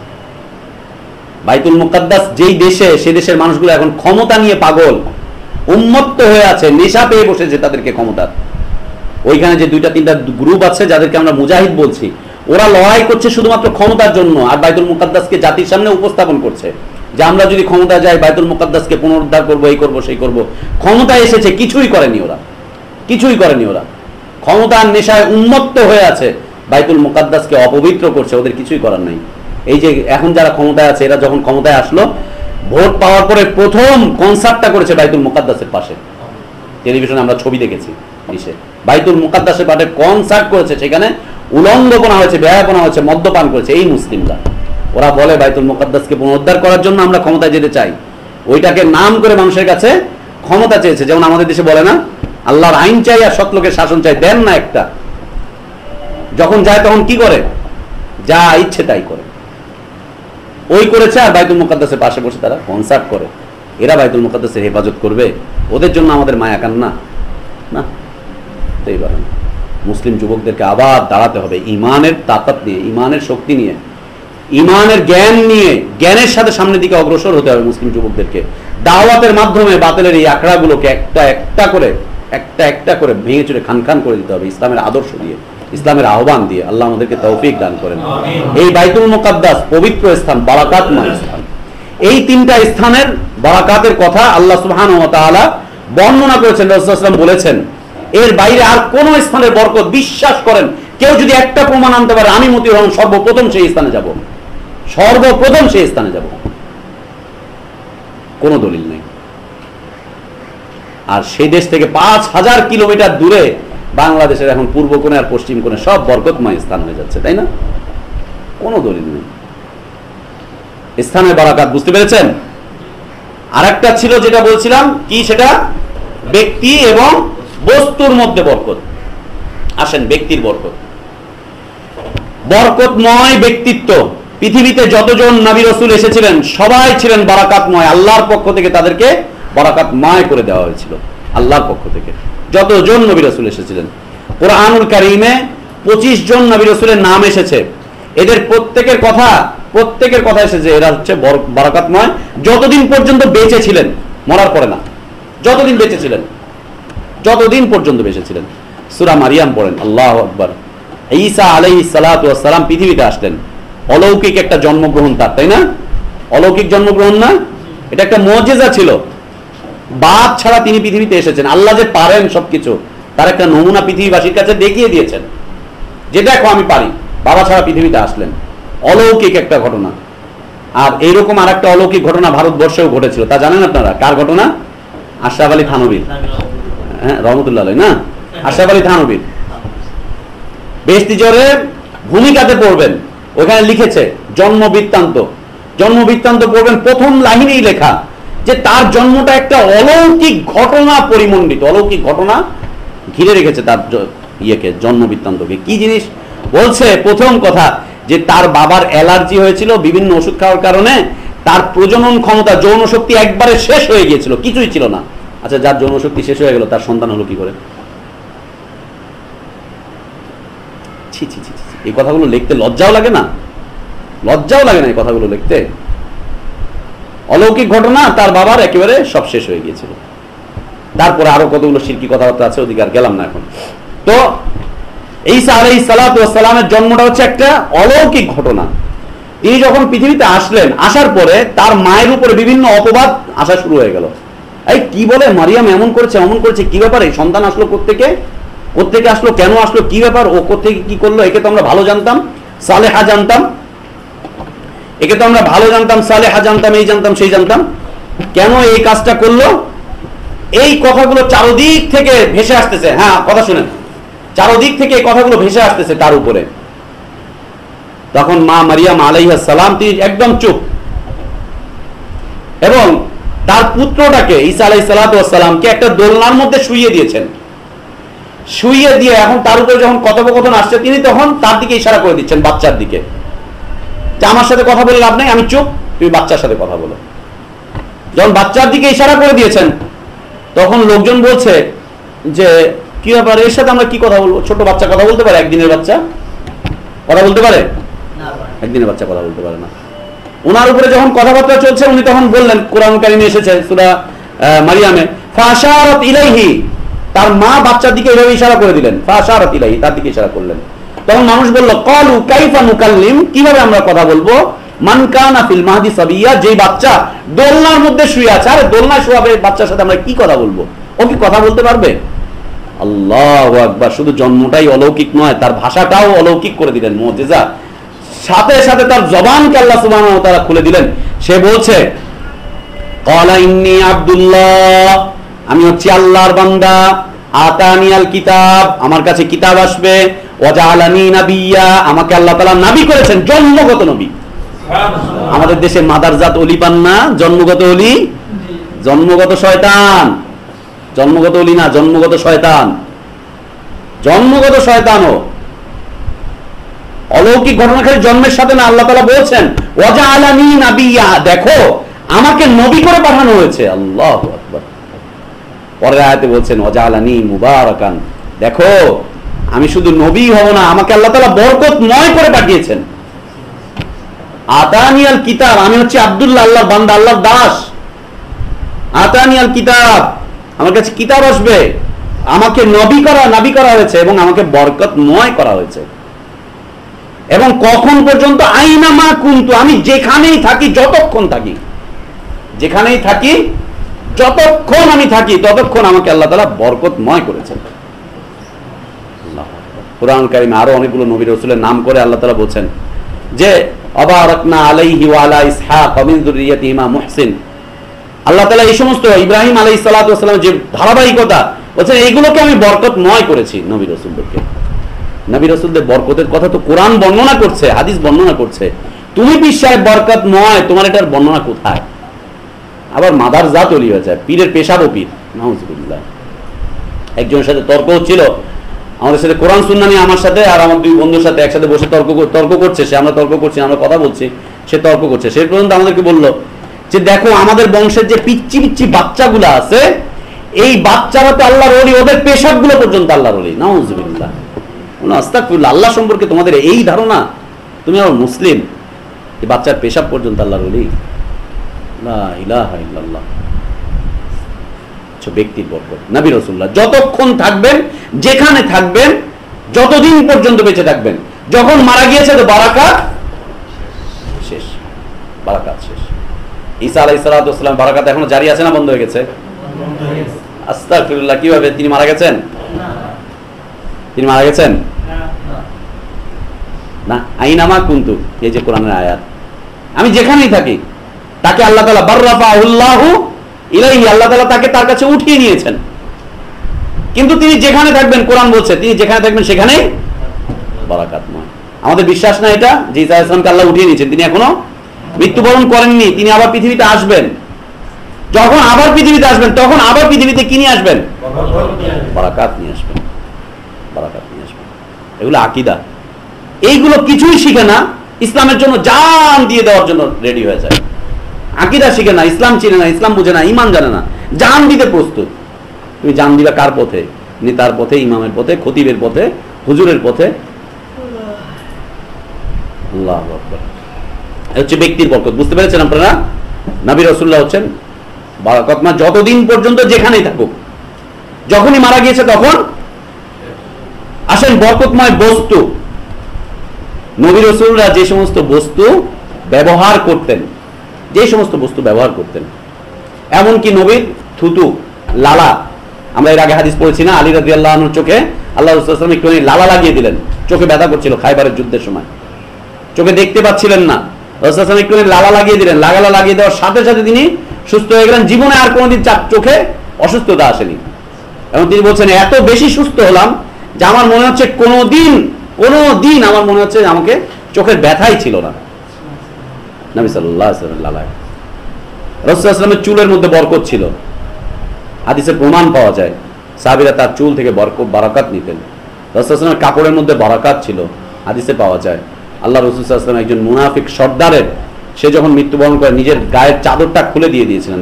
বাইতুল মুকাদ্দাস যেই দেশে, সে দেশের মানুষগুলো এখন ক্ষমতা নিয়ে পাগল, উন্মত্ত হয়ে আছে, নেশা পেয়ে বসেছে তাদেরকে ক্ষমতার। ওইখানে যে 2-3টা গ্রুপ আছে যাদেরকে আমরা মুজাহিদ বলছি, ওরা লড়াই করছে শুধুমাত্র ক্ষমতার জন্য, আর বাইতুল মুকাদ্দাসকে জাতির সামনে উপস্থাপন করছে যে আমরা যদি ক্ষমতা যাই বাইতুল মুকাদ্দাসকে পুনরুদ্ধার করবো, এই করবো সেই করবো। ক্ষমতায় এসেছে, কিছুই করেনি ওরা, কিছুই করেনি ওরা। ক্ষমতার নেশায় উন্মত্ত হয়ে আছে, বাইতুল মুকাদ্দাসকে অপবিত্র করছে, ওদের কিছুই করার নাই। এই যে এখন যারা ক্ষমতায় আছে, এরা যখন ক্ষমতায় আসলো, ভোট পাওয়ার পরে প্রথম কনসার্টটা করেছে বাইতুল মুকাদ্দাসের পাশে। টেলিভিশনে আমরা ছবি দেখেছি, বাইতুল মুকাদ্দাসের পাশে কনসার্ট করেছে, সেখানে উলঙ্গপনা হয়েছে, ব্যয়াপনা হয়েছে, মদ্যপান করেছে এই মুসলিমরা। ওরা বলে বাইতুল মুকাদ্দাসকে পুনরুদ্ধার করার জন্য আমরা ক্ষমতায় যেতে চাই, ওইটাকে নাম করে মানুষের কাছে ক্ষমতা চেয়েছে। যেমন আমাদের দেশে বলে না, আল্লাহর আইন চাই আর সৎ লোকের শাসন চাই, দেন না একটা। যখন যায় তখন কি করে, যা ইচ্ছে তাই করে। ওই করেছে, আর বাইতুল মুকাদ্দাসের পাশে বসে তারা কনসার্ট করে। এরা বাইতুল মুকাদ্দাসের হেফাজত করবে? ওদের জন্য আমাদের মায়া কান্না না, এইবার মুসলিম যুবকদেরকে আবার দাঁড়াতে হবে ইমানের তাকাত নিয়ে, ইমানের শক্তি নিয়ে, ইমানের জ্ঞান নিয়ে, জ্ঞানের সাথে সামনের দিকে অগ্রসর হতে হবে মুসলিম যুবকদেরকে। দাওয়াতের মাধ্যমে বাতিলের এই আখড়াগুলোকে একটা একটা করে ভেঙে চুরে খান খান করে দিতে হবে, ইসলামের আদর্শ দিয়ে, ইসলামের আহ্বান দিয়ে। আল্লাহ আমাদেরকে তৌফিক দান করেন। এই বাইতুল মুকাদ্দাস পবিত্র স্থান, বারাকাতময় স্থান, এই 3টা স্থানের বারাকাতের কথা আল্লাহ সুবহানাহু ওয়া তাআলা বর্ণনা করেছেন। রাসূলুল্লাহ সাল্লাল্লাহু আলাইহি ওয়াসাল্লাম বলেছেন, এর বাইরে আর কোন স্থানের বরকত, বিশ্বাস করেন কেউ যদি একটা প্রমাণ আনতে পারে, আমি মতিউর রহমান সর্বপ্রথম সেই স্থানে যাব, সর্বপ্রথম সেই স্থানে যাব। কোনো দলিল নেই। আর সেই দেশ থেকে 5000 কিলোমিটার দূরে বাংলাদেশের এখন পূর্ব কোণে আর পশ্চিম কোণে সব বরকতময় স্থান হয়ে যাচ্ছে, তাই না? কোনো দলিল নেই। স্থানের বারাকাত, বুঝতে পেরেছেন? আরেকটা ছিল যেটা বলছিলাম, কি সেটা? ব্যক্তি এবং বস্তুর মধ্যে বরকত। আসেন, ব্যক্তির বরকত, বরকতময় ব্যক্তিত্ব। পৃথিবীতে যতজন নবী রাসূল এসেছিলেন সবাই ছিলেন বারাকাতময়, আল্লাহর পক্ষ থেকে তাদেরকে বারাকাতময় করে দেওয়া হয়েছিল। আল্লাহর পক্ষ থেকে যতজন নবী রাসূল এসেছিলেন, কোরআনুল কারীমে 25 জন নবী রাসূলের নাম এসেছে। এদের প্রত্যেকের কথা এসেছে, এরা হচ্ছে বারাকাতময়, যতদিন পর্যন্ত বেঁচে ছিলেন, মরার পরে না, যতদিন বেঁচে ছিলেন, যতদিন পর্যন্ত বেঁচে ছিলেন। সূরা মারিয়াম পড়েন, আল্লাহু আকবার। ঈসা আলাইহিস সালাতু ওয়াস সালাম পৃথিবীতে আসলেন, অলৌকিক একটা জন্মগ্রহণ তার, তাই না? অলৌকিক জন্মগ্রহণ না, এটা একটা মুজিজা ছিল। বাপ ছাড়া তিনি পৃথিবীতে এসেছেন। আল্লাহ যে পারেন সবকিছু, তার একটা নমুনা পৃথিবীবাসীর কাছে দেখিয়ে দিয়েছেন, যে দেখো আমি পারি। বাবা ছাড়া পৃথিবীতে আসলেন, অলৌকিক একটা ঘটনা। আর এইরকম আর একটা অলৌকিক ঘটনা ভারতবর্ষেও ঘটেছিল, তা জানেন আপনারা? কার ঘটনা? আশরাফ আলী থানভীর, হ্যাঁ, রহমতুল্লাহ আলাইহি, না? আশরাফ আলী থানভীর বেহেশতি জোরের ভূমিকাতে পড়বেন, ওখানে লিখেছে জন্ম বৃত্তান্ত পড়বেন, প্রথম লাইনেই লেখা যে তার জন্মটা একটা অলৌকিক ঘটনা পরিমণ্ডিত, অলৌকিক ঘটনা ঘিরে রেখেছে তার জন্ম বৃত্তান্তকে। কি জিনিস বলছে? প্রথম কথা যে তার বাবার অ্যালার্জি হয়েছিল বিভিন্ন ওষুধ খাওয়ার কারণে, তার প্রজনন ক্ষমতা, যৌন শক্তি একবারে শেষ হয়ে গিয়েছিল, কিছুই ছিল না। আচ্ছা, যার যৌন শক্তি শেষ হয়ে গেল, তার সন্তান হলো কি করে? ছি ছি ছি ছি। এই কথাগুলো লিখতে লজ্জাও লাগে না? লজ্জাও লাগে না এই কথাগুলো লিখতে? অলৌকিক ঘটনা, তার বাবার একেবারে সব শেষ হয়ে গিয়েছিল। তারপরে আরো কতগুলো শিরকি কথাবার্তা আছে, ওদিকে আর গেলাম না এখন। তো ঈসা আলাইহিস সালাতু ওয়াস সালামের জন্মটা হচ্ছে একটা অলৌকিক ঘটনা। তিনি যখন পৃথিবীতে আসলেন, আসার পরে তার মায়ের উপরে বিভিন্ন অপবাদ আসা শুরু হয়ে গেল। এই কি বলে, মারিয়াম এমন করেছে অমন করেছে, কি ব্যাপার, এই সন্তান আসলো কোত্থেকে আসলো, কেন আসলো, কি ব্যাপার, ও কোত্থেকে কি করলো, একে তো আমরা ভালো জানতাম, সালেহা জানতাম, একে তো আমরা ভালো জানতাম, সালেহা জানতাম, এই জানতাম সেই জানতাম, কেন এই কাজটা করলো? এই কথাগুলো চারদিক থেকে ভেসে আসতেছে। হ্যাঁ, কথা শুনেন, চারদিক থেকে এই কথাগুলো ভেসে আসতেছে তার উপরে। তখন মা মারিয়াম আলাইহিস সালাম তিনি একদম চুপ, এবং তার পুত্রটাকে ঈসা আলাইহিস সালাতু ওয়াস সালামকে একটা দোলনার মধ্যে শুইয়ে দিয়েছেন। শুইয়ে দিয়ে এখন তার উপরে যখন কথোপকথন আসছে, তিনি তখন তার দিকে ইশারা করে দিচ্ছেন, বাচ্চার দিকে, যে আমার সাথে কথা বলে লাভ নেই, আমি চুপ, তুমি বাচ্চার সাথে কথা বলো। যখন বাচ্চার দিকে ইশারা করে দিয়েছেন, তখন লোকজন বলছে যে কি ব্যাপার, এর সাথে আমরা কি কথা বলবো? ছোট বাচ্চা কথা বলতে পারে? একদিনের বাচ্চা কথা বলতে পারে? একদিনের বাচ্চা কথা বলতে পারে না। ওনার উপরে যখন কথাবার্তা চলছে, উনি তখন বললেন, কোরআন কারিমে এসেছে সূরা মারিয়ামে, ফাশারাত ইলাইহি, তার মা বাচ্চার দিকে এভাবে ইশারা করে দিলেন, ফাশারাত ইলাইহি, তার দিকে ইশারা করলেন। তখন মানুষ বলল, ক্বালু কাইফা নুকাল্লিম, কিভাবে আমরা কথা বলবো, মান কানা ফিল মাহদি সাবিয়া, যে বাচ্চা দোলনার মধ্যে শুয়ে আছে। আরে দোলনায় শোয়াবে বাচ্চার সাথে আমরা কি কথা বলবো? ও কি কথা বলতে পারবে? আল্লাহু আকবার। শুধু জন্মটাই অলৌকিক নয়, তার ভাষাটাও অলৌকিক করে দিলেন, মুজিজা। সাথে সাথে তার জবানকে আল্লাহ সুবহানাহু ওয়া তাআলা খুলে দিলেন। সে বলছে, ক্বালা ইন্নী আব্দুল্লাহ, আমি হচ্ছি আল্লাহর বান্দা, আতানিয়াল কিতাব, আমার কাছে কিতাব আসবে, ওয়া জাআলানি নাবিয়্যা, আমাকে আল্লাহ তাআলা নবী করেছেন, জন্মগত নবী। আমাদের দেশে মাদারজাত ওলি পান না, জন্মগত ওলি, জন্মগত শয়তান, জন্মগত ওলি না, জন্মগত শয়তান, জন্মগত শয়তানও। অলৌকিক ঘটনা খালি জন্মের সাথে না, আল্লাহ তাআলা বলছেন ওয়া জাআলানি নাবিয়্যা, দেখো আমাকে নবী করে পাঠানো হয়েছে। আল্লাহু আকবার। পরের আয়াতে বলছেন ওয়া জাআলানি মুবারাকান, দেখো আমি শুধু নবী হব না, আমাকে আল্লাহ তাআলা বরকতময় করে পাঠিয়েছেন। আতানিয়াল কিতাব, আমি হচ্ছি আব্দুল্লাহ, আল্লাহর বান্দা, আল্লাহর দাস। আতানিয়াল কিতাব, আমার কাছে কিতাব আসবে, আমাকে নবী করা হয়েছে, এবং আমাকে বরকতময় করা হয়েছে। এবং কখন পর্যন্ত, আইনা মা কুনতু, আমি যেখানেই থাকি, যতক্ষণ থাকি, যেখানেই থাকি, যতক্ষণ আমি থাকি, ততক্ষণ আমাকে আল্লাহ তাআলা বরকতময় করেছেন। কুরআন কারীমে আরো অনেকগুলো নবী রাসূলের নাম করে আল্লাহ তাআলা বলছেন যে আবারাকনা আলাইহি ওয়া আলা ইসহাক মিন যুররিয়াতিহিমা মুহসিন। আল্লাহ তাআলা এই সমস্ত ইব্রাহিম আলাইহিস সালাতু ওয়াস সালামের যে ধারাবাহিকতা, বলছেন এইগুলোকে আমি বরকতময় করেছি নবী রাসূলদেরকে। নবী রাসূলদের বরকতের কথা তো কোরআন বর্ণনা করছে, হাদিস বর্ণনা করছে। তুমি বিশ্বাস বরকতময়, তোমার এটার বর্ণনা কোথায়? আবার মাদারজাত ওলি হয়ে যায়, পীরের পেশাবো পীর, নাউযুবিল্লাহ। একজনের সাথে তর্ক হচ্ছিল, আমাদের সাথে কোরআন সুন্নাহ নিয়ে, আমার সাথে আর আমার দুই বন্ধুর সাথে একসাথে বসে তর্ক করছে। সে, আমরা তর্ক করছি, আমরা কথা বলছি, সে তর্ক করছে। সে পর্যন্ত আমাদেরকে বলল যে দেখো আমাদের বংশের যে পিচ্চি পিচ্চি বাচ্চাগুলো আছে, এই বাচ্চারা তো আল্লাহর ওলি, ওদের পেশাবগুলো পর্যন্ত আল্লাহর ওলি। নাউযুবিল্লাহ, আস্তাগফিরুল্লাহ। আল্লাহ সম্পর্কে তোমাদের এই ধারণা, তুমি আবার মুসলিম, এই বাচ্চার পেশাব পর্যন্ত আল্লাহর ওলি। লা ইলাহা ইল্লাল্লাহ। ব্যক্তির বরকত, নবী রাসূলুল্লাহ যতক্ষণ থাকবেন, যেখানে থাকবেন, যতদিন পর্যন্ত বেঁচে থাকবেন, যখন মারা গিয়েছে তো বারাকাত শেষ, বারাকাত শেষ। ঈসা আলাইহিস সালাতু ওয়াস সালাম বারাকাত এখনো জারি আছে না বন্ধ হয়ে গেছে? আস্তাগফিরুল্লাহ। কিভাবে তিনি মারা গেছেন? তিনি মারা গেছেন না। আইনামা কুনতু, এই যে কোরআনের আয়াত, আমি যেখানেই থাকি, তাকে আল্লাহ তাআলা বাররাফাহুল্লাহু ইলাইহি, আল্লাহ তাআলা তাকে তার কাছে উঠিয়ে নিয়েছেন। কিন্তু তিনি যেখানে থাকবেন, কোরআন বলছে তিনি যেখানে থাকবেন সেখানেই বারাকাতময়। আমাদের বিশ্বাস না এটা, যে ঈসা আলাইহিস সালামকে আল্লাহ উঠিয়ে নিয়েছেন, তিনি এখনো মৃত্যুবরণ করেননি, তিনি আবার পৃথিবীতে আসবেন। যখন আবার পৃথিবীতে আসবেন, তখন আবার পৃথিবীতে কি নিয়ে আসবেন? বারাকাত নিয়ে আসবেন, বারাকাত নিয়ে আসবেন। এগুলো আকীদা, এইগুলো কিছুই শিখে না, ইসলামের জন্য জান দিয়ে দেওয়ার জন্য রেডি হয়ে যায়। আকীদা শিখে না, ইসলাম চিনে না, ইসলাম বুঝে না, ঈমান জানে না, জান দিতে প্রস্তুত। তুমি জান দিবা কার পথে? নেতার পথে, ইমামের পথে, খতিবের পথে, হুজুরের পথে? আল্লাহু আকবার। হচ্ছে ব্যক্তির বরকত। বুঝতে পেরেছেন আপনারা? নবী রাসূলুল্লাহ হচ্ছেন বারাকাত, মানে যতদিন পর্যন্ত যেখানেই থাকুক, যখনই মারা গিয়েছে তখন আসেন বরকতময় বস্তু। নবী রাসূলরা যে সমস্ত বস্তু ব্যবহার করতেন, যে সমস্ত বস্তু ব্যবহার করতেন, এমনকি নবীর থুতু, লালা, আমরা এর আগে হাদিস পড়েছি না, আলী রাদিয়াল্লাহু আনহুর চোখে আল্লাহ রাসূল সাল্লাল্লাহু আলাইহি ওয়াসাল্লাম একটু লালা লাগিয়ে দিলেন, চোখে ব্যথা করছিল খায়বারের যুদ্ধের সময়, চোখে দেখতে পাচ্ছিলেন না, রাসূল সাল্লাল্লাহু আলাইহি ওয়াসাল্লাম একটু লালা লাগিয়ে দিলেন, লাগিয়ে দেওয়ার সাথে সাথে তিনি সুস্থ হয়ে গেলেন। জীবনে আর কোনোদিন চোখে অসুস্থতা আসেনি। এবং তিনি বলছেন এত বেশি সুস্থ হলাম যে আমার মনে হচ্ছে কোনোদিন আমার মনে হচ্ছে আমাকে চোখের ব্যথাই ছিল না। নবী সাল্লাল্লাহু আলাইহি ওয়াসাল্লাম লালা, রাসূল সাল্লাল্লাহু আলাইহি ওয়াসাল্লামের চুলের মধ্যে বরকত ছিল, হাদিসে প্রমাণ পাওয়া যায়। সাহাবীরা তার চুল থেকে বারাকাত নিতেন। রাসূল সাল্লাল্লাহু আলাইহি ওয়াসাল্লামের কাপড়ের মধ্যে বারাকাত ছিল, হাদিসে পাওয়া যায়। আল্লাহ রাসূল সাল্লাল্লাহু আলাইহি ওয়াসাল্লাম একজন মুনাফিক সর্দারের, সে যখন মৃত্যুবরণ করে নিজের গায়ের চাদরটা খুলে দিয়ে দিয়েছিলেন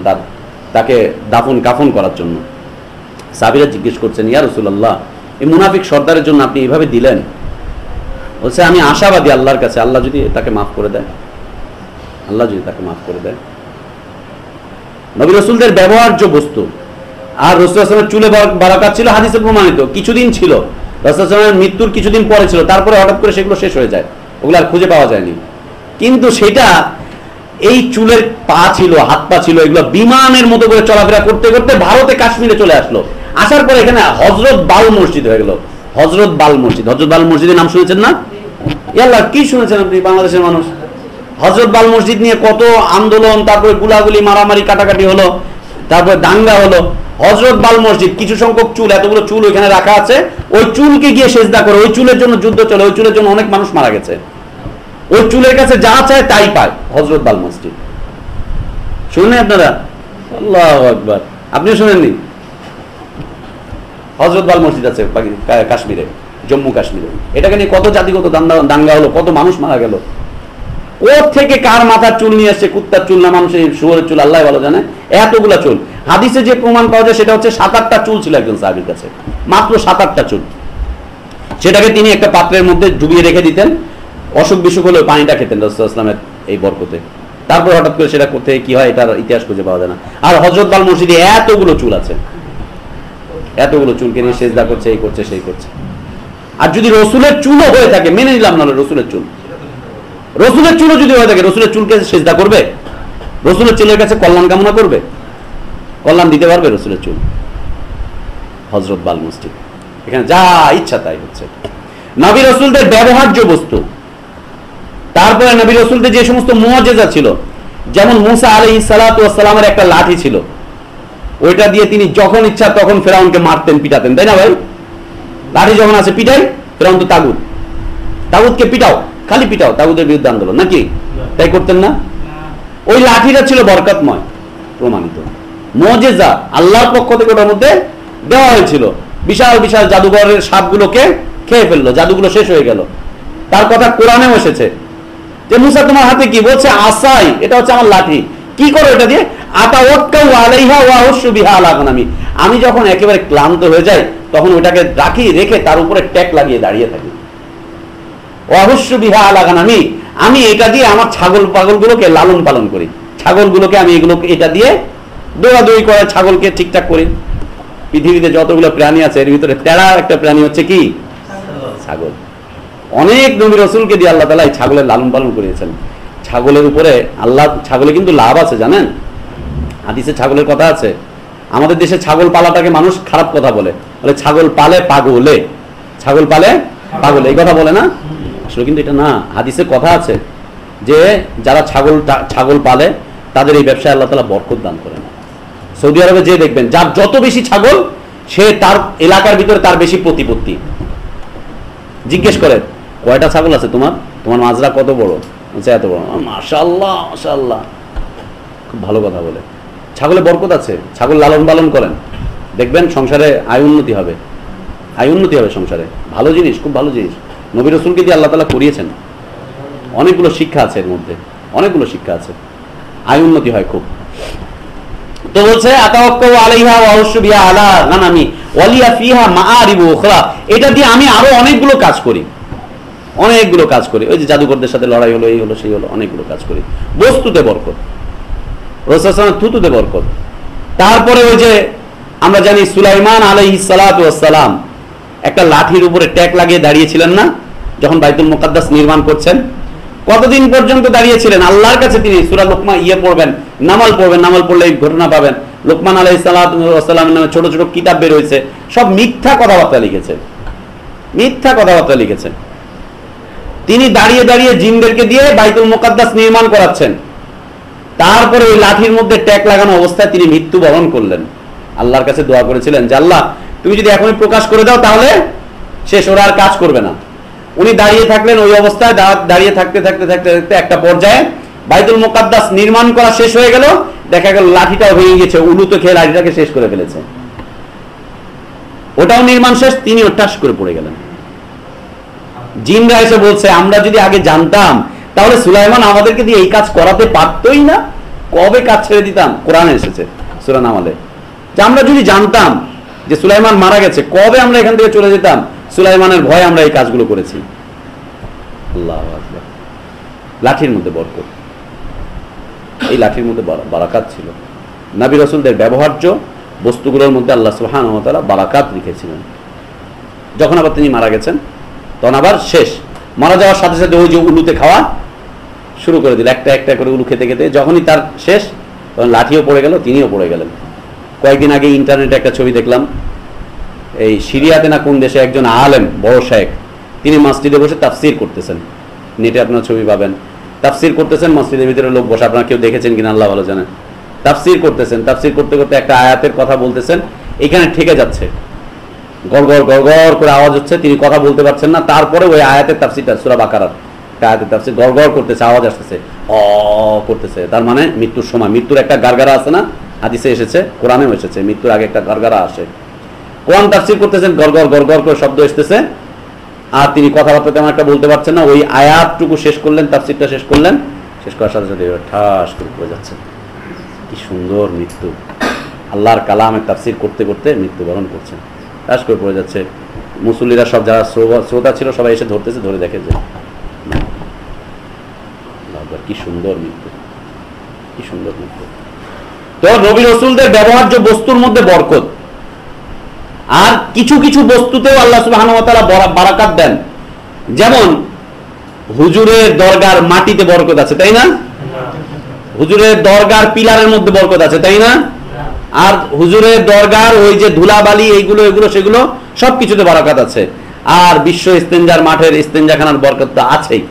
তাকে দাফন কাফন করার জন্য। সাহাবীরা জিজ্ঞেস করছেন, ইয়া রাসূলুল্লাহ, এই মুনাফিক সর্দারের জন্য আপনি এইভাবে দিলেন? বলছে আমি আশাবাদী আল্লাহর কাছে, আল্লাহ যদি তাকে মাফ করে দেয়, আল্লাহ যদি তাকে মাফ করে দেয়। নবী রাসূলদের ব্যবহার্য বস্তু। আর রাসূল সাল্লাল্লাহু আলাইহি ওয়াসাল্লামের চুলে বারাকাত ছিল, হাদিসে প্রমাণিত। কিছুদিন ছিল, রাসূল সাল্লাল্লাহু আলাইহি ওয়াসাল্লামের মৃত্যুর কিছুদিন পরে ছিল, তারপরে হঠাৎ করে সেগুলো শেষ হয়ে যায়, ওগুলো আর খুঁজে পাওয়া যায়নি। কিন্তু সেটা এই চুলের পা ছিল, হাত পা ছিল, এগুলো বিমানের মতো করে চলাফেরা করতে করতে ভারতে কাশ্মীরে চলে আসলো। আসার পরে এখানে হযরত বাল মসজিদ হয়ে গেল। হযরত বাল মসজিদ, হযরত বাল মসজিদের নাম শুনেছেন না? আল্লাহ, কি শুনেছেন আপনি বাংলাদেশের মানুষ? হযরত বাল মসজিদ নিয়ে কত আন্দোলন, তারপরে গুলাগুলি, মারামারি, কাটাকাটি হলো, তারপরে দাঙ্গা হলো। হযরত বাল মসজিদ, কিছু সংখ্যক চুল, এতগুলো চুল ওইখানে রাখা আছে, ওই চুলকে গিয়ে সেজদা করে, ওই চুলের জন্য যুদ্ধ চলে, ওই চুলের জন্য অনেক মানুষ মারা গেছে। ওই চুলের কাছে যা চায় তাই পায়, হযরত বাল মসজিদ। শুনেন আপনারা? আল্লাহু আকবার। আপনিও শুনেননি? হযরত বাল মসজিদ আছে কাশ্মীরে, জম্মু কাশ্মীরে। এটাকে নিয়ে কত জাতিগত দাঙ্গা হলো, কত মানুষ মারা গেল। ওর থেকে কার মাথার চুল নিয়ে আসছে, কুত্তার চুল না মানুষের শুয়োরের চুল, আল্লাহ ভালো জানে। এতগুলা চুল, হাদিসে যে প্রমাণ পাওয়া যায় সেটা হচ্ছে 7-8টা চুল ছিল একজন সাহাবীর কাছে, মাত্র 7-8টা চুল। সেটাকে তিনি একটা পাত্রের মধ্যে ডুবিয়ে রেখে দিতেন, অসুখ বিসুখ হলে পানিটা খেতেন রাসূল সাল্লাল্লাহু আলাইহি ওয়াসাল্লামের এই বরকতে। তারপর হঠাৎ করে সেটা করতে কি হয়, এটার ইতিহাস খুঁজে পাওয়া যায় না। আর হযরত বাল মসজিদে এতগুলো চুল আছে, এতগুলো চুলকে নিয়ে সেজদা করছে, এই করছে, সেই করছে। আর যদি রসুলের চুলও হয়ে থাকে, মেনে নিলাম না, রসুলের চুলও যদি হয়ে থাকে, রসুলের চুলকে সেজদা করবে? রসুলের চুলের কাছে কল্যাণ কামনা করবে? কল্যাণ দিতে পারবে রসুলের চুল? হযরত বাল মসজিদ, এখানে যা ইচ্ছা তাই হচ্ছে। নবী রাসূলদের ব্যবহার্য বস্তু। তারপরে নবী রাসূলদের যে সমস্ত মুআজিজা ছিল, যেমন মুসা আলাইহিস সালাতু ওয়াস সালামের একটা লাঠি ছিল, ওইটা দিয়ে তিনি যখন ইচ্ছা তখন ফেরাউনকে মারতেন, পিটাতেন, তাই না ভাই? লাঠি যখন আছে পিটাই, ফেরাউন তো তাগুতকে পিটাও, খালি পিটাও, তাগুতের বিরুদ্ধে আন্দোলন, নাকি তাই করতেন না? ওই লাঠিটা ছিল বরকতময়, প্রমাণিত মুআজিজা, আল্লাহর পক্ষ থেকে ওটার মধ্যে দেওয়া হয়েছিল। বিশাল বিশাল জাদুঘরের সাপগুলোকে খেয়ে ফেললো, জাদুগুলো শেষ হয়ে গেল। তার কথা কোরআনেও এসেছে যে মুসা তোমার হাতে কি? বলছে আসাই, এটা হচ্ছে আমার লাঠি। কি করো এটা দিয়ে? আতাওয়াক্কাউ আলাইহা ওয়া আহুশু বিহা আলা গানামি। আমি যখন একেবারে ক্লান্ত হয়ে যাই তখন ওটাকে রেখে তার উপরে ট্যাগ লাগিয়ে দাঁড়িয়ে থাকি। ওয়া আহুশু বিহা আলা গানামি, আমি এটা দিয়ে আমার ছাগল পাগলগুলোকে লালন পালন করি, ছাগলগুলোকে আমি এটা দিয়ে দৌড়াদৌড়ি করে ছাগলকে ঠিকঠাক করি। পৃথিবীতে যতগুলো প্রাণী আছে এর ভিতরে তেরা একটা প্রাণী হচ্ছে কি? ছাগল। অনেক নবী রাসূলকে দিয়ে আল্লাহ তাআলা এই ছাগলের লালন পালন করিয়েছেন। ছাগলের উপরে আল্লাহ, ছাগলে কিন্তু লাভ আছে জানেন, হাদিসে ছাগলের কথা আছে। আমাদের দেশে ছাগল পালাটাকে মানুষ খারাপ কথা বলে, ছাগল পালে পাগলে, ছাগল পালে পাগলে, এই কথা বলে না? আসলে কিন্তু এটা না, হাদিসে কথা আছে যে যারা ছাগল পালে তাদের এই ব্যবসায় আল্লাহ তাআলা বরকত দান করেন। সৌদি আরবে যে দেখবেন যার যত বেশি ছাগল, সে তার এলাকার ভিতরে তার বেশি প্রতিপত্তি। জিজ্ঞেস করে কয়টা ছাগল আছে তোমার মাজরা কত বড়? এত বড়। মাশাআল্লাহ মাশাআল্লাহ, খুব ভালো কথা বলে। ছাগলে বরকত আছে, ছাগল লালন পালন করেন, দেখবেন সংসারে আয় উন্নতি হবে, সংসারে। ভালো জিনিস, খুব ভালো জিনিস। নবী রাসূলকে দিয়ে আল্লাহ তাআলা করিয়েছেন। অনেকগুলো শিক্ষা আছে এর মধ্যে, অনেকগুলো শিক্ষা আছে, আয় উন্নতি হয় খুব। তো বলছে আতাওয়াক্কাউ আলাইহা ওয়া আহুশু বিহা আলা গানামি ওয়ালিয়া ফিহা মাআরিবু উখরা, এটা দিয়ে আমি আরো অনেকগুলো কাজ করি। অনেকগুলো কাজ করি, ওই যে জাদুকরদের সাথে লড়াই হলো, এই হলো সেই হলো, অনেকগুলো কাজ করি, বস্তুতে বরকত, রাসূল সাল্লাল্লাহু আলাইহি ওয়াসাল্লাম থুতুতে বরকত। তারপরে ওই যে আমরা জানি সুলাইমান আলাইহিস সালাতু ওয়াস সালাম একটা লাঠির উপরে ট্যাগ লাগিয়ে দাঁড়িয়েছিলেন না, যখন বাইতুল মুকাদ্দাস নির্মাণ করছেন? কতদিন পর্যন্ত দাঁড়িয়েছিলেন? আল্লাহর কাছে তিনি সূরা লোকমান পড়বেন, নামাল পড়বেন, নামাল পড়লে এই ঘটনা পাবেন। লোকমান আলাইহিস সালাতু ওয়াস সালামের নামে ছোট ছোট কিতাব বের হয়েছে, সব মিথ্যা কথাবার্তা লিখেছে, মিথ্যা কথাবার্তা লিখেছেন। তিনি দাঁড়িয়ে দাঁড়িয়ে জিনদেরকে দিয়ে বাইতুল মুকাদ্দাস নির্মাণ করাচ্ছেন। তারপরে ওই লাঠির মধ্যে ট্যাগ লাগানো অবস্থায় তিনি মৃত্যুবরণ করলেন। আল্লাহর কাছে দোয়া করেছিলেন যে আল্লাহ তুমি যদি এখনই প্রকাশ করে দাও তাহলে শেষ, ওরা আর কাজ করবে না। উনি দাঁড়িয়ে থাকলেন ওই অবস্থায়, দাঁড়িয়ে থাকতে থাকতে থাকতে থাকতে একটা পর্যায়ে বাইতুল মুকাদ্দাস নির্মাণ করা শেষ হয়ে গেল, দেখা গেল লাঠিটাও ভেঙে গেছে, উলুতে খেয়ে লাঠিটাকে শেষ করে ফেলেছে। ওটাও নির্মাণ শেষ, তিনিও টাস করে পড়ে গেলেন। জিনরা এসে বলছে আমরা যদি আগে জানতাম তাহলে সুলাইমান আমাদেরকে দিয়ে এই কাজ করাতে পারতই না, কবে কাজ ছেড়ে দিতাম। কোরআনে এসেছে সূরা নামলে যে আমরা যদি জানতাম যে সুলাইমান মারা গেছে, কবে আমরা এখান থেকে চলে যেতাম, সুলাইমানের ভয়ে আমরা এই কাজগুলো করেছি। আল্লাহু আকবার। লাঠির মধ্যে বরকত, এই লাঠির মধ্যে বারাকাত ছিল। নবী রাসূলদের ব্যবহার্য বস্তুগুলোর মধ্যে আল্লাহ সুবহানাহু ওয়া তাআলা বারাকাত রেখেছিলেন। যখন আবার তিনি মারা গেছেন তখন আবার শেষ, মারা যাওয়ার সাথে সাথে ওই যে উলুতে খাওয়া শুরু করে দিল, একটা একটা করে উলু খেতে খেতে যখনই তার শেষ তখন লাঠিও পড়ে গেল, তিনিও পড়ে গেলেন। কয়েকদিন আগে ইন্টারনেটে একটা ছবি দেখলাম, এই সিরিয়াতে না কোন দেশে একজন আলেম, বড় শায়েখ, তিনি মসজিদে বসে তাফসির করতেছেন। নেটে আপনার ছবি পাবেন, তাফসির করতেছেন, মসজিদের ভিতরে লোক বসে, আপনারা কেউ দেখেছেন কিনা আল্লাহ ভালো জানেন। তাফসির করতেছেন, তাফসির করতে করতে একটা আয়াতের কথা বলতেছেন, এখানে ঠেকে যাচ্ছে, গড়গড় গড়গড় করে আওয়াজ হচ্ছে, তিনি কথা বলতে পারছেন না। তারপরে ওই আয়াতের তাফসিরটা, সূরা বাকারার আয়াতের তাফসির, গড়গড় করতেছে, আওয়াজ আসতেছে, করতেছে। তার মানে মৃত্যুর সময়, মৃত্যুর একটা গারগারা আছে না, হাদিসে এসেছে, কোরআনেও এসেছে, মৃত্যুর আগে একটা গারগারা আসে। কোরআন তাফসির করতেছেন, গড়গড় গড়গড় করে শব্দ আসতেছে, আর তিনি কথাবার্তা তেমন একটা বলতে পারছেন না। ওই আয়াতটুকু শেষ করলেন, তাফসিরটা শেষ করলেন, শেষ করার সাথে সাথে ঠাস করে পড়ে যাচ্ছে। কি সুন্দর মৃত্যু! আল্লাহর কালামের তাফসির করতে করতে মৃত্যুবরণ করছেন, ঠাস করে পড়ে যাচ্ছে। মুসল্লিরা সব যারা শ্রোতা ছিল সবাই এসে ধরতেছে, ধরে দেখে যে কি সুন্দর মৃত্যু, কি সুন্দর মৃত্যু। তো নবী রাসূলদের ব্যবহার্য বস্তুর মধ্যে বরকত, আর কিছু কিছু বস্তুতেও আল্লাহ সুবহানাহু ওয়া তাআলা বারাকাত দেন। যেমন হুজুরের দরগার মাটিতে বরকত আছে, তাই না? হুজুরের দরগার পিলারের মধ্যে বরকত আছে, তাই না? আর হুজুরের দরগার ওই যে ধুলাবালি এইগুলো এগুলো সেগুলো সবকিছুতে বারাকাত আছে। আর বিশ্ব ইস্তেঞ্জার মাঠের ইস্তেঞ্জাখানার বরকত তো আছেই,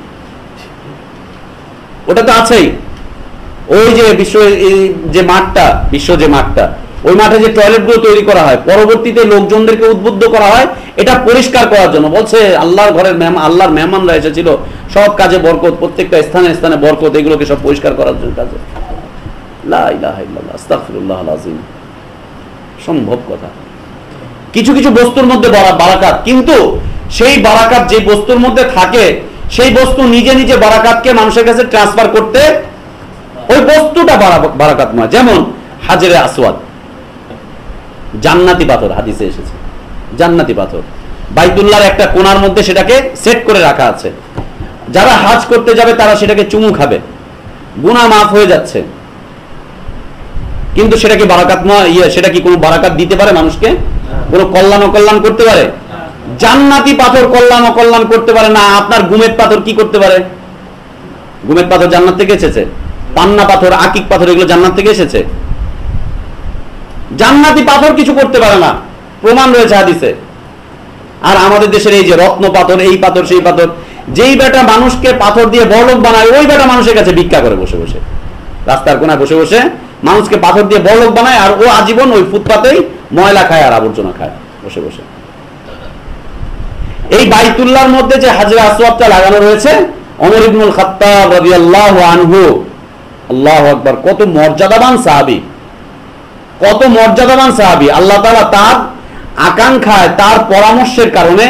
ওটা তো আছেই। ওই যে বিশ্ব যে মাঠটা, বিশ্ব যে মাঠটা, ওই মাঠে যে টয়লেটগুলো তৈরি করা হয়, পরবর্তীতে লোকজনদেরকে উদ্বুদ্ধ করা হয় এটা পরিষ্কার করার জন্য। বলছে আল্লাহর ঘরের আল্লাহর মেহমানরা এসেছিল, সব কাজে বরকত, প্রত্যেকটা স্থানে স্থানে বরকত, এগুলোকে সব পরিষ্কার করার জন্য কাজে। লা ইলাহা ইল্লাল্লাহ, আস্তাগফিরুল্লাহল আযীম। সম্ভব কথা। কিছু কিছু বস্তুর মধ্যে বারাকাত, কিন্তু সেই বারাকাত যে বস্তুর মধ্যে থাকে সেই বস্তু নিজে নিজে বারাকাতকে মানুষের কাছে ট্রান্সফার করতে ওই বস্তুটা বারাকাতময়। যেমন হাজরে আসওয়াদ, জান্নাতি পাথর, হাদিসে এসেছে জান্নাতি পাথর, বাইতুল্লাহর একটা কোণার মধ্যে সেটাকে সেট করে রাখা আছে। যারা হাজ করতে যাবে তারা সেটাকে চুমু খাবে, গুনাহ মাফ হয়ে যাচ্ছে। কিন্তু সেটা কি বারাকাতময়? সেটা কি কোনো বারাকাত দিতে পারে মানুষকে? কোনো কল্যাণ অকল্যাণ করতে পারে? জান্নাতি পাথর কল্যাণ অকল্যাণ করতে পারে না। আপনার গুমের পাথর কি করতে পারে? গুমের পাথর জান্নাত থেকে এসেছে, পান্না পাথর, আকিক পাথর, এগুলো জান্নাত থেকে এসেছে। জান্নাতি পাথর কিছু করতে পারে না, প্রমাণ রয়েছে হাদিসে। আর আমাদের দেশের এই যে রত্ন পাথর, এই পাথর সেই পাথর, যেই বেটা মানুষকে পাথর দিয়ে বড়লোক বানায়, ওই বেটা মানুষের কাছে ভিক্ষা করে বসে বসে, রাস্তার কোনায় বসে বসে মানুষকে পাথর দিয়ে বড়লোক বানায়, আর ও আজীবন ওই ফুটপাতেই ময়লা খায় আর আবর্জনা খায় বসে বসে। এই বাইতুল্লাহর মধ্যে যে হাজরে আসওয়াদটা লাগানো রয়েছে, ওমর ইবনুল খাত্তাব রাদিয়াল্লাহু আনহু, আল্লাহু আকবার, কত মর্যাদাবান সাহাবী, কত মর্যাদাবান সাহাবী। আল্লাহ তাআলা তার আকাঙ্ক্ষায়, তার পরামর্শের কারণে,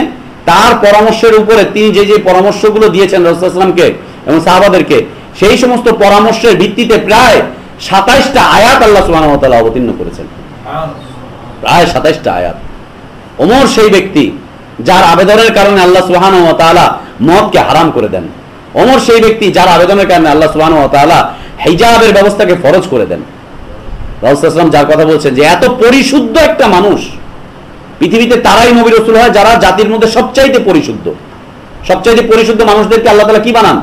তার পরামর্শের উপরে তিনি যে যে পরামর্শগুলো দিয়েছেন রাসূলুল্লাহ সাল্লাল্লাহু আলাইহি ওয়াসাল্লামকে এবং সাহাবাদেরকে, সেই সমস্ত পরামর্শের ভিত্তিতে প্রায় 27টা আয়াত আল্লাহ সুবহানাহু ওয়া তাআলা অবতীর্ণ করেছেন, প্রায় 27টা আয়াত। ওমর সেই ব্যক্তি যার আবেদনের কারণে আল্লাহ সুবহানাহু ওয়া তাআলা মদকে হারাম করে দেন। ওমর সেই ব্যক্তি যার আবেদনের কারণে আল্লাহ সুবহানাহু ওয়া তাআলা হিজাবের ব্যবস্থাকে ফরজ করে দেন। রাসূল সাল্লাল্লাহু আলাইহি ওয়াসাল্লাম যার কথা বলছেন যে এত পরিশুদ্ধ একটা মানুষ, পৃথিবীতে তারাই নবী রাসূল হয় যারা জাতির মধ্যে সবচাইতে পরিশুদ্ধ। সবচাইতে পরিশুদ্ধ মানুষদেরকে আল্লাহ তাআলা কি বানান?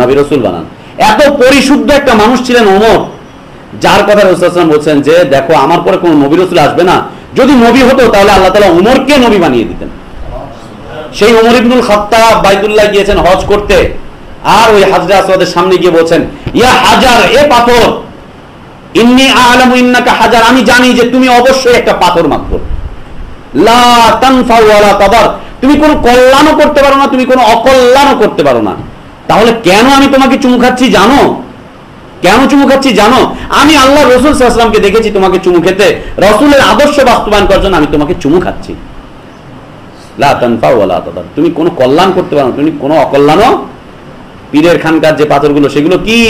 নবী রাসূল বানান। এত পরিশুদ্ধ একটা মানুষ ছিলেন ওমর, যার কথা রাসূল সাল্লাল্লাহু আলাইহি ওয়াসাল্লাম বলছেন যে দেখো আমার পরে কোনো নবী রাসূল আসবে না, যদি নবী হতো তাহলে আল্লাহ তাআলা ওমরকে নবী বানিয়ে দিতেন। সেই ওমর ইবনুল খাত্তাব বাইতুল্লাহ গিয়েছেন হজ করতে, আর ওই হাজরে আসওয়াদের সামনে গিয়ে বলছেন ইয়া হাজার, এ পাথর, ইন্নী আ'লামু ইন্নাকা হাজার, আমি জানি যে তুমি অবশ্যই একটা পাথর মাত্র, লা তানফা ওয়া লা তাদার, তুমি কোনো কল্যাণও করতে পারো না, তুমি কোনো অকল্যাণও করতে পারো না। তাহলে কেন আমি তোমাকে চুমু খাচ্ছি জানো? কেন চুমু খাচ্ছি জানো? আমি আল্লাহ রাসূল সাল্লাল্লাহু আলাইহি ওয়াসাল্লামকে দেখেছি তোমাকে চুমু খেতে, রাসূলের আদর্শ বাস্তবায়ন করার জন্য আমি তোমাকে চুমু খাচ্ছি। লা তানফা ওয়া লা তাদার, তুমি কোনো কল্যাণ করতে পারো না, তুমি কোনো অকল্যাণও। পীরের খানকার যে পাথরগুলো সেগুলো কি?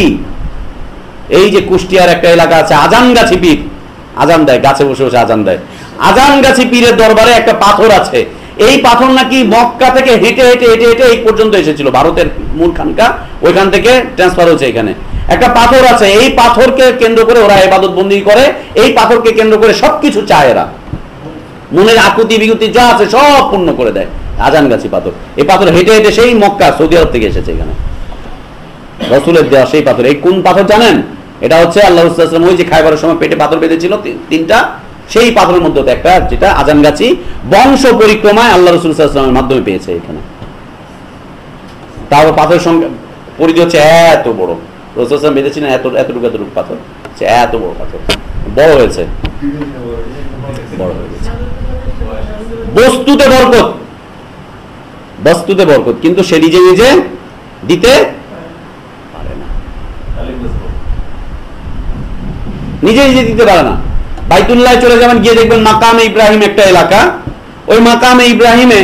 এই যে কুষ্টিয়ার একটা এলাকা আছে আজানগাছি পীর, আজান দেয়, গাছে বসে বসে আজান দেয়। আজানগাছি পীরের দরবারে একটা পাথর আছে, এই পাথর নাকি মক্কা থেকে হেঁটে হেঁটে হেঁটে হেঁটে এই পর্যন্ত এসেছিল, ভারতের মূল খানকা, ওইখান থেকে ট্রান্সফার হয়েছে এখানে। একটা পাথর আছে, এই পাথরকে কেন্দ্র করে ওরা ইবাদত বন্দি করে, এই পাথরকে কেন্দ্র করে সবকিছু চায় এরা, মনের আকুতি বিকুতি যা আছে সব পূর্ণ করে দেয়। আজানগাছি পাথর, এই পাথর হেঁটে হেঁটে সেই মক্কা সৌদি আরব থেকে এসেছে এখানে, রাসূলের দেওয়া সেই পাথর। এই কোন পাথর জানেন? এটা হচ্ছে আল্লাহ রাসূল সাল্লাল্লাহু আলাইহি ওয়াসাল্লাম ওই যে খায়বারের সময় পেটে পাথর বেঁধেছিল তিনটা, সেই পাথরের মধ্যে একটা, যেটা আজানগাছি বংশ পরিক্রমায় আল্লাহ রাসূল সাল্লাল্লাহু আলাইহি ওয়াসাল্লামের মাধ্যমে পেয়েছে এখানে। তাও পাথরের সঙ্গে পরিধি হচ্ছে এত বড়, রাসূল সাল্লাল্লাহু আলাইহি ওয়াসাল্লাম বেঁধেছিলেন এতটুকু পাথর, এত বড় পাথর, বড় হয়েছে, বড় হয়ে গেছে। বস্তুতে বরকত, বস্তুতে বরকত, কিন্তু সে নিজে নিজে দিতে পারে না, নিজে নিজে দিতে পারে না। বাইতুল্লাহ চলে যাবেন, গিয়ে দেখবেন মাকামে ইব্রাহিম একটা এলাকা, ওই মাকামে ইব্রাহিমে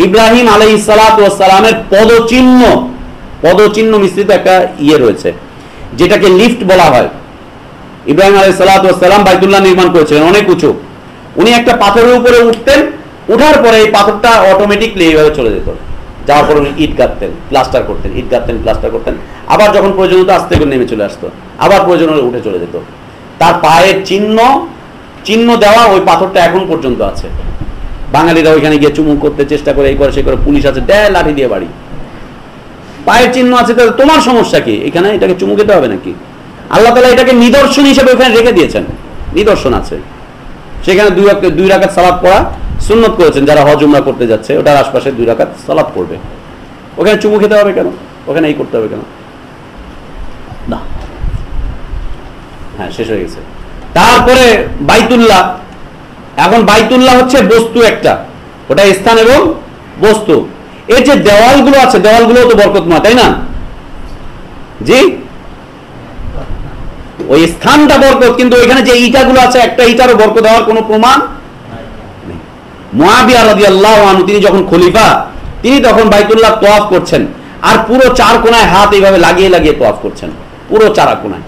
ইব্রাহিম আলাইহিস সালাতু ওয়াস সালামের পদচিহ্ন মিশ্রিত একটা ইয়ে রয়েছে, যেটাকে লিফট বলা হয়। ইব্রাহিম আলাইহিস সালাতু ওয়াস সালাম বাইতুল্লাহ নির্মাণ করেছিলেন অনেক উঁচু, উনি একটা পাথরের উপরে উঠতেন, উঠার পরে এই পাথরটা অটোমেটিকলি এইভাবে চলে যেত, যাওয়ার পর উনি ইট গাঁথতেন, প্লাস্টার করতেন, ইট গাঁথতেন, প্লাস্টার করতেন, আবার যখন প্রয়োজন হতো আস্তে করে নেমে চলে আসতো, আবার প্রয়োজন হলে উঠে চলে যেত। তার পায়ের চিহ্ন দেওয়া ওই পাথরটা এখন পর্যন্ত আছে। বাঙালিরা ওইখানে গিয়ে চুমু করতে চেষ্টা করে, এই করে সে করে, পুলিশ আছে দেয় লাঠি দিয়ে বাড়ি, পায়ের চিহ্ন আছে, তাহলে তোমার সমস্যা কি? এখানে এটাকে চুমু খেতে হবে নাকি? আল্লাহ তাআলা এটাকে নিদর্শন হিসেবে ওখানে রেখে দিয়েছেন, নিদর্শন আছে। সেখানে দুই রাকাত সালাত পড়া সুন্নত করেছেন, যারা হজ উমরা করতে যাচ্ছে ওটার আশপাশে 2 রাকাত সালাত পড়বে। ওখানে চুমু খেতে হবে কেন? ওখানে এই করতে হবে কেন? না, হ্যাঁ শেষ হয়ে গেছে। তারপরে বাইতুল্লাহ, এখন বাইতুল্লাহ হচ্ছে বস্তু একটা, ওটা স্থান এবং বস্তু। এর যে দেওয়ালগুলো আছে, দেওয়ালগুলো তো বরকতময়, তাই না? জি, ওই স্থানটা বরকত, কিন্তু ওইখানে যে ইটাগুলো আছে একটা ইটারও বরকত হওয়ার কোনো প্রমাণ নেই। মুআবিয়া রাদিয়াল্লাহু আনহু তিনি যখন খলিফা, তিনি তখন বাইতুল্লাহ তওয়াফ করছেন, আর পুরো 4 কোণায় হাত এইভাবে লাগিয়ে লাগিয়ে তওয়াফ করছেন, পুরো 4 কোণায়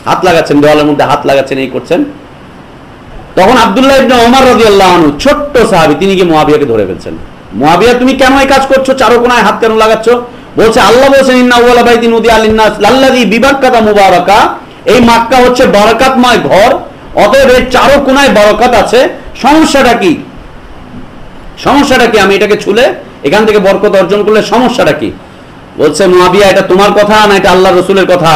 হাত লাগাচ্ছেন, দেওয়ালের মধ্যে হাত লাগাচ্ছেন, এই করছেন। তখন আব্দুল্লাহ ইবনে ওমর রাদিয়াল্লাহু আনহু ছোট্ট সাহাবী, তিনি গিয়ে মুআবিয়াকে ধরে ফেলছেন। মুআবিয়া, তুমি কেন এই কাজ করছো? 4 কোণায় হাত কেন লাগাচ্ছ? বলছে আল্লাহ বলেছেন ইন্না আউওয়ালা বাইতিন উদিয়া লিন-নাস লাল্লাযী বিবাক্কাতা মুবারাকা, এই মক্কা হচ্ছে বরকতময় ঘর, অতএব এর 4 কোণায় বরকত আছে। সমস্যাটা কি? সমস্যাটা কি? আমি এটাকে ছুলে এখান থেকে বরকত অর্জন করলে সমস্যাটা কি? বলছে মুআবিয়া, এটা তোমার কথা না, এটা আল্লাহ রাসূলের কথা।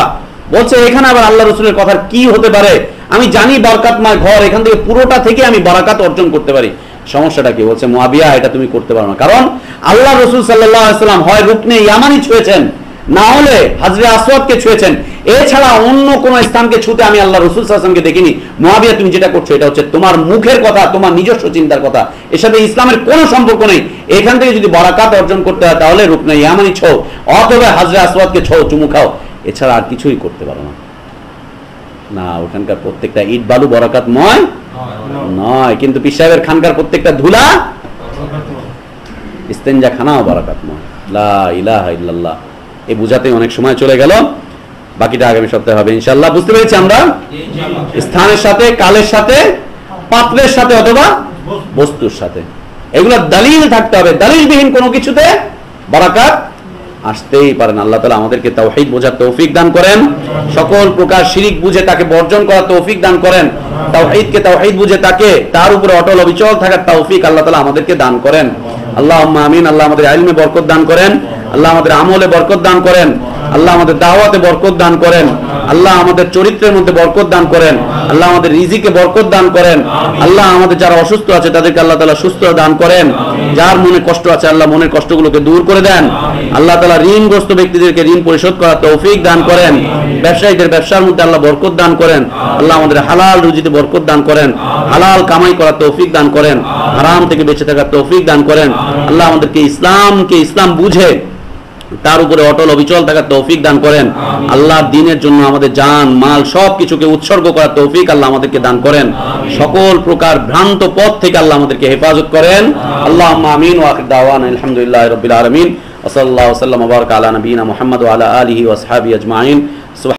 বলছে এখানে আবার আল্লাহ রাসূলের কথার কি হতে পারে? আমি জানি বরকতময় ঘর, এখান থেকে পুরোটা থেকে আমি বরকত অর্জন করতে পারি। সমস্যাটা কি? বলছে মুআবিয়া, এটা তুমি করতে পারো না, কারণ আল্লাহ রাসূল সাল্লাল্লাহু আলাইহি ওয়াসাল্লাম হয় রুকনে ইয়ামানি ছুঁয়েছেন, না হলে হাজরে আসওয়াদকে ছুঁয়েছেন, এছাড়া অন্য কোন স্থানকে ছুঁতে আমি আল্লাহ রাসূল সাল্লাল্লাহু আলাইহি ওয়াসাল্লামকে দেখিনি। মুআবিয়া, তুমি যেটা করছো এটা হচ্ছে তোমার মুখের কথা, তোমার নিজস্ব চিন্তার কথা, এর সাথে ইসলামের কোনো সম্পর্ক নেই। এখান থেকে যদি বরকত অর্জন করতে হয় তাহলে রুকনে ইয়ামানি ছো অথবা হাজরে আসওয়াদকে ছো, চুমু খাও, এছাড়া আর কিছুই করতে পারো না। না, ওখানকার প্রত্যেকটা ইট বালু বরকতময় নয়, কিন্তু পীর সাহেবের খানকার প্রত্যেকটা ধুলা ইস্তেঞ্জা খানাও বরকতময়। লা ইলাহা ইল্লাল্লাহ। এই বুঝাতে অনেক সময় চলে গেল, বাকিটা আগামী সপ্তাহে হবে ইনশাআল্লাহ। বুঝতে পেরেছি আমরা? স্থানের সাথে, কালের সাথে, পাত্রের সাথে অথবা বস্তুর সাথে, এগুলো দলিল থাকতে হবে। দলিলবিহীন কোনো কিছুতে বরকত আসতেই পারে না। আল্লাহ তাআলা আমাদেরকে তাওহীদ বোঝার তৌফিক দান করেন, সকল প্রকার শিরিক বুঝে তাকে বর্জন করার তৌফিক দান করেন, তাওহীদকে তাওহীদ বুঝে তাকে তার উপরে অটল অবিচল থাকার তৌফিক আল্লাহ তাআলা আমাদেরকে দান করেন। আল্লাহুম্মা আমিন। আল্লাহ আমাদের ইলমে বরকত দান করেন, আল্লাহ আমাদের আমলে বরকত দান করেন, আল্লাহ আমাদের দাওয়াতে বরকত দান করেন, আল্লাহ আমাদের চরিত্রের মধ্যে বরকত দান করেন, আল্লাহ আমাদের রিজিকে বরকত দান করেন, আল্লাহ আমাদের যারা অসুস্থ আছে তাদেরকে আল্লাহ তাআলা সুস্থ দান করেন, যার মনে কষ্ট আছে আল্লাহ মনের কষ্টগুলোকে দূর করে দেন, আল্লাহ তাআলা ঋণগ্রস্ত ব্যক্তিদেরকে ঋণ পরিশোধ করার তৌফিক দান করেন, ব্যবসায়ীদের ব্যবসার মধ্যে আল্লাহ বরকত দান করেন, আল্লাহ আমাদের হালাল রুজিতে বরকত দান করেন, হালাল কামাই করার তৌফিক দান করেন, হারাম থেকে বেঁচে থাকার তৌফিক দান করেন, আল্লাহ আমাদেরকে ইসলাম বুঝে তার উপরে অটল অবিচল থাকার তৌফিক দান করেন, আল্লাহর দ্বীনের জন্য আমাদের জান মাল সবকিছুকে উৎসর্গ করার তৌফিক আল্লাহ আমাদেরকে দান করেন, সকল প্রকার ভ্রান্ত পথ থেকে আল্লাহ আমাদেরকে হেফাজত করেন। আল্লাহুম্মা আমিন ওয়া আখির দাওয়ানা আলহামদুলিল্লাহি রাব্বিল আলামিন ওয়া সাল্লাল্লাহু ওয়া সাল্লাম ওয়া বারাকা আলা নবিয়িনা মুহাম্মদ ওয়া আলা আলিহি ওয়া আসহাবিহি আজমাইন।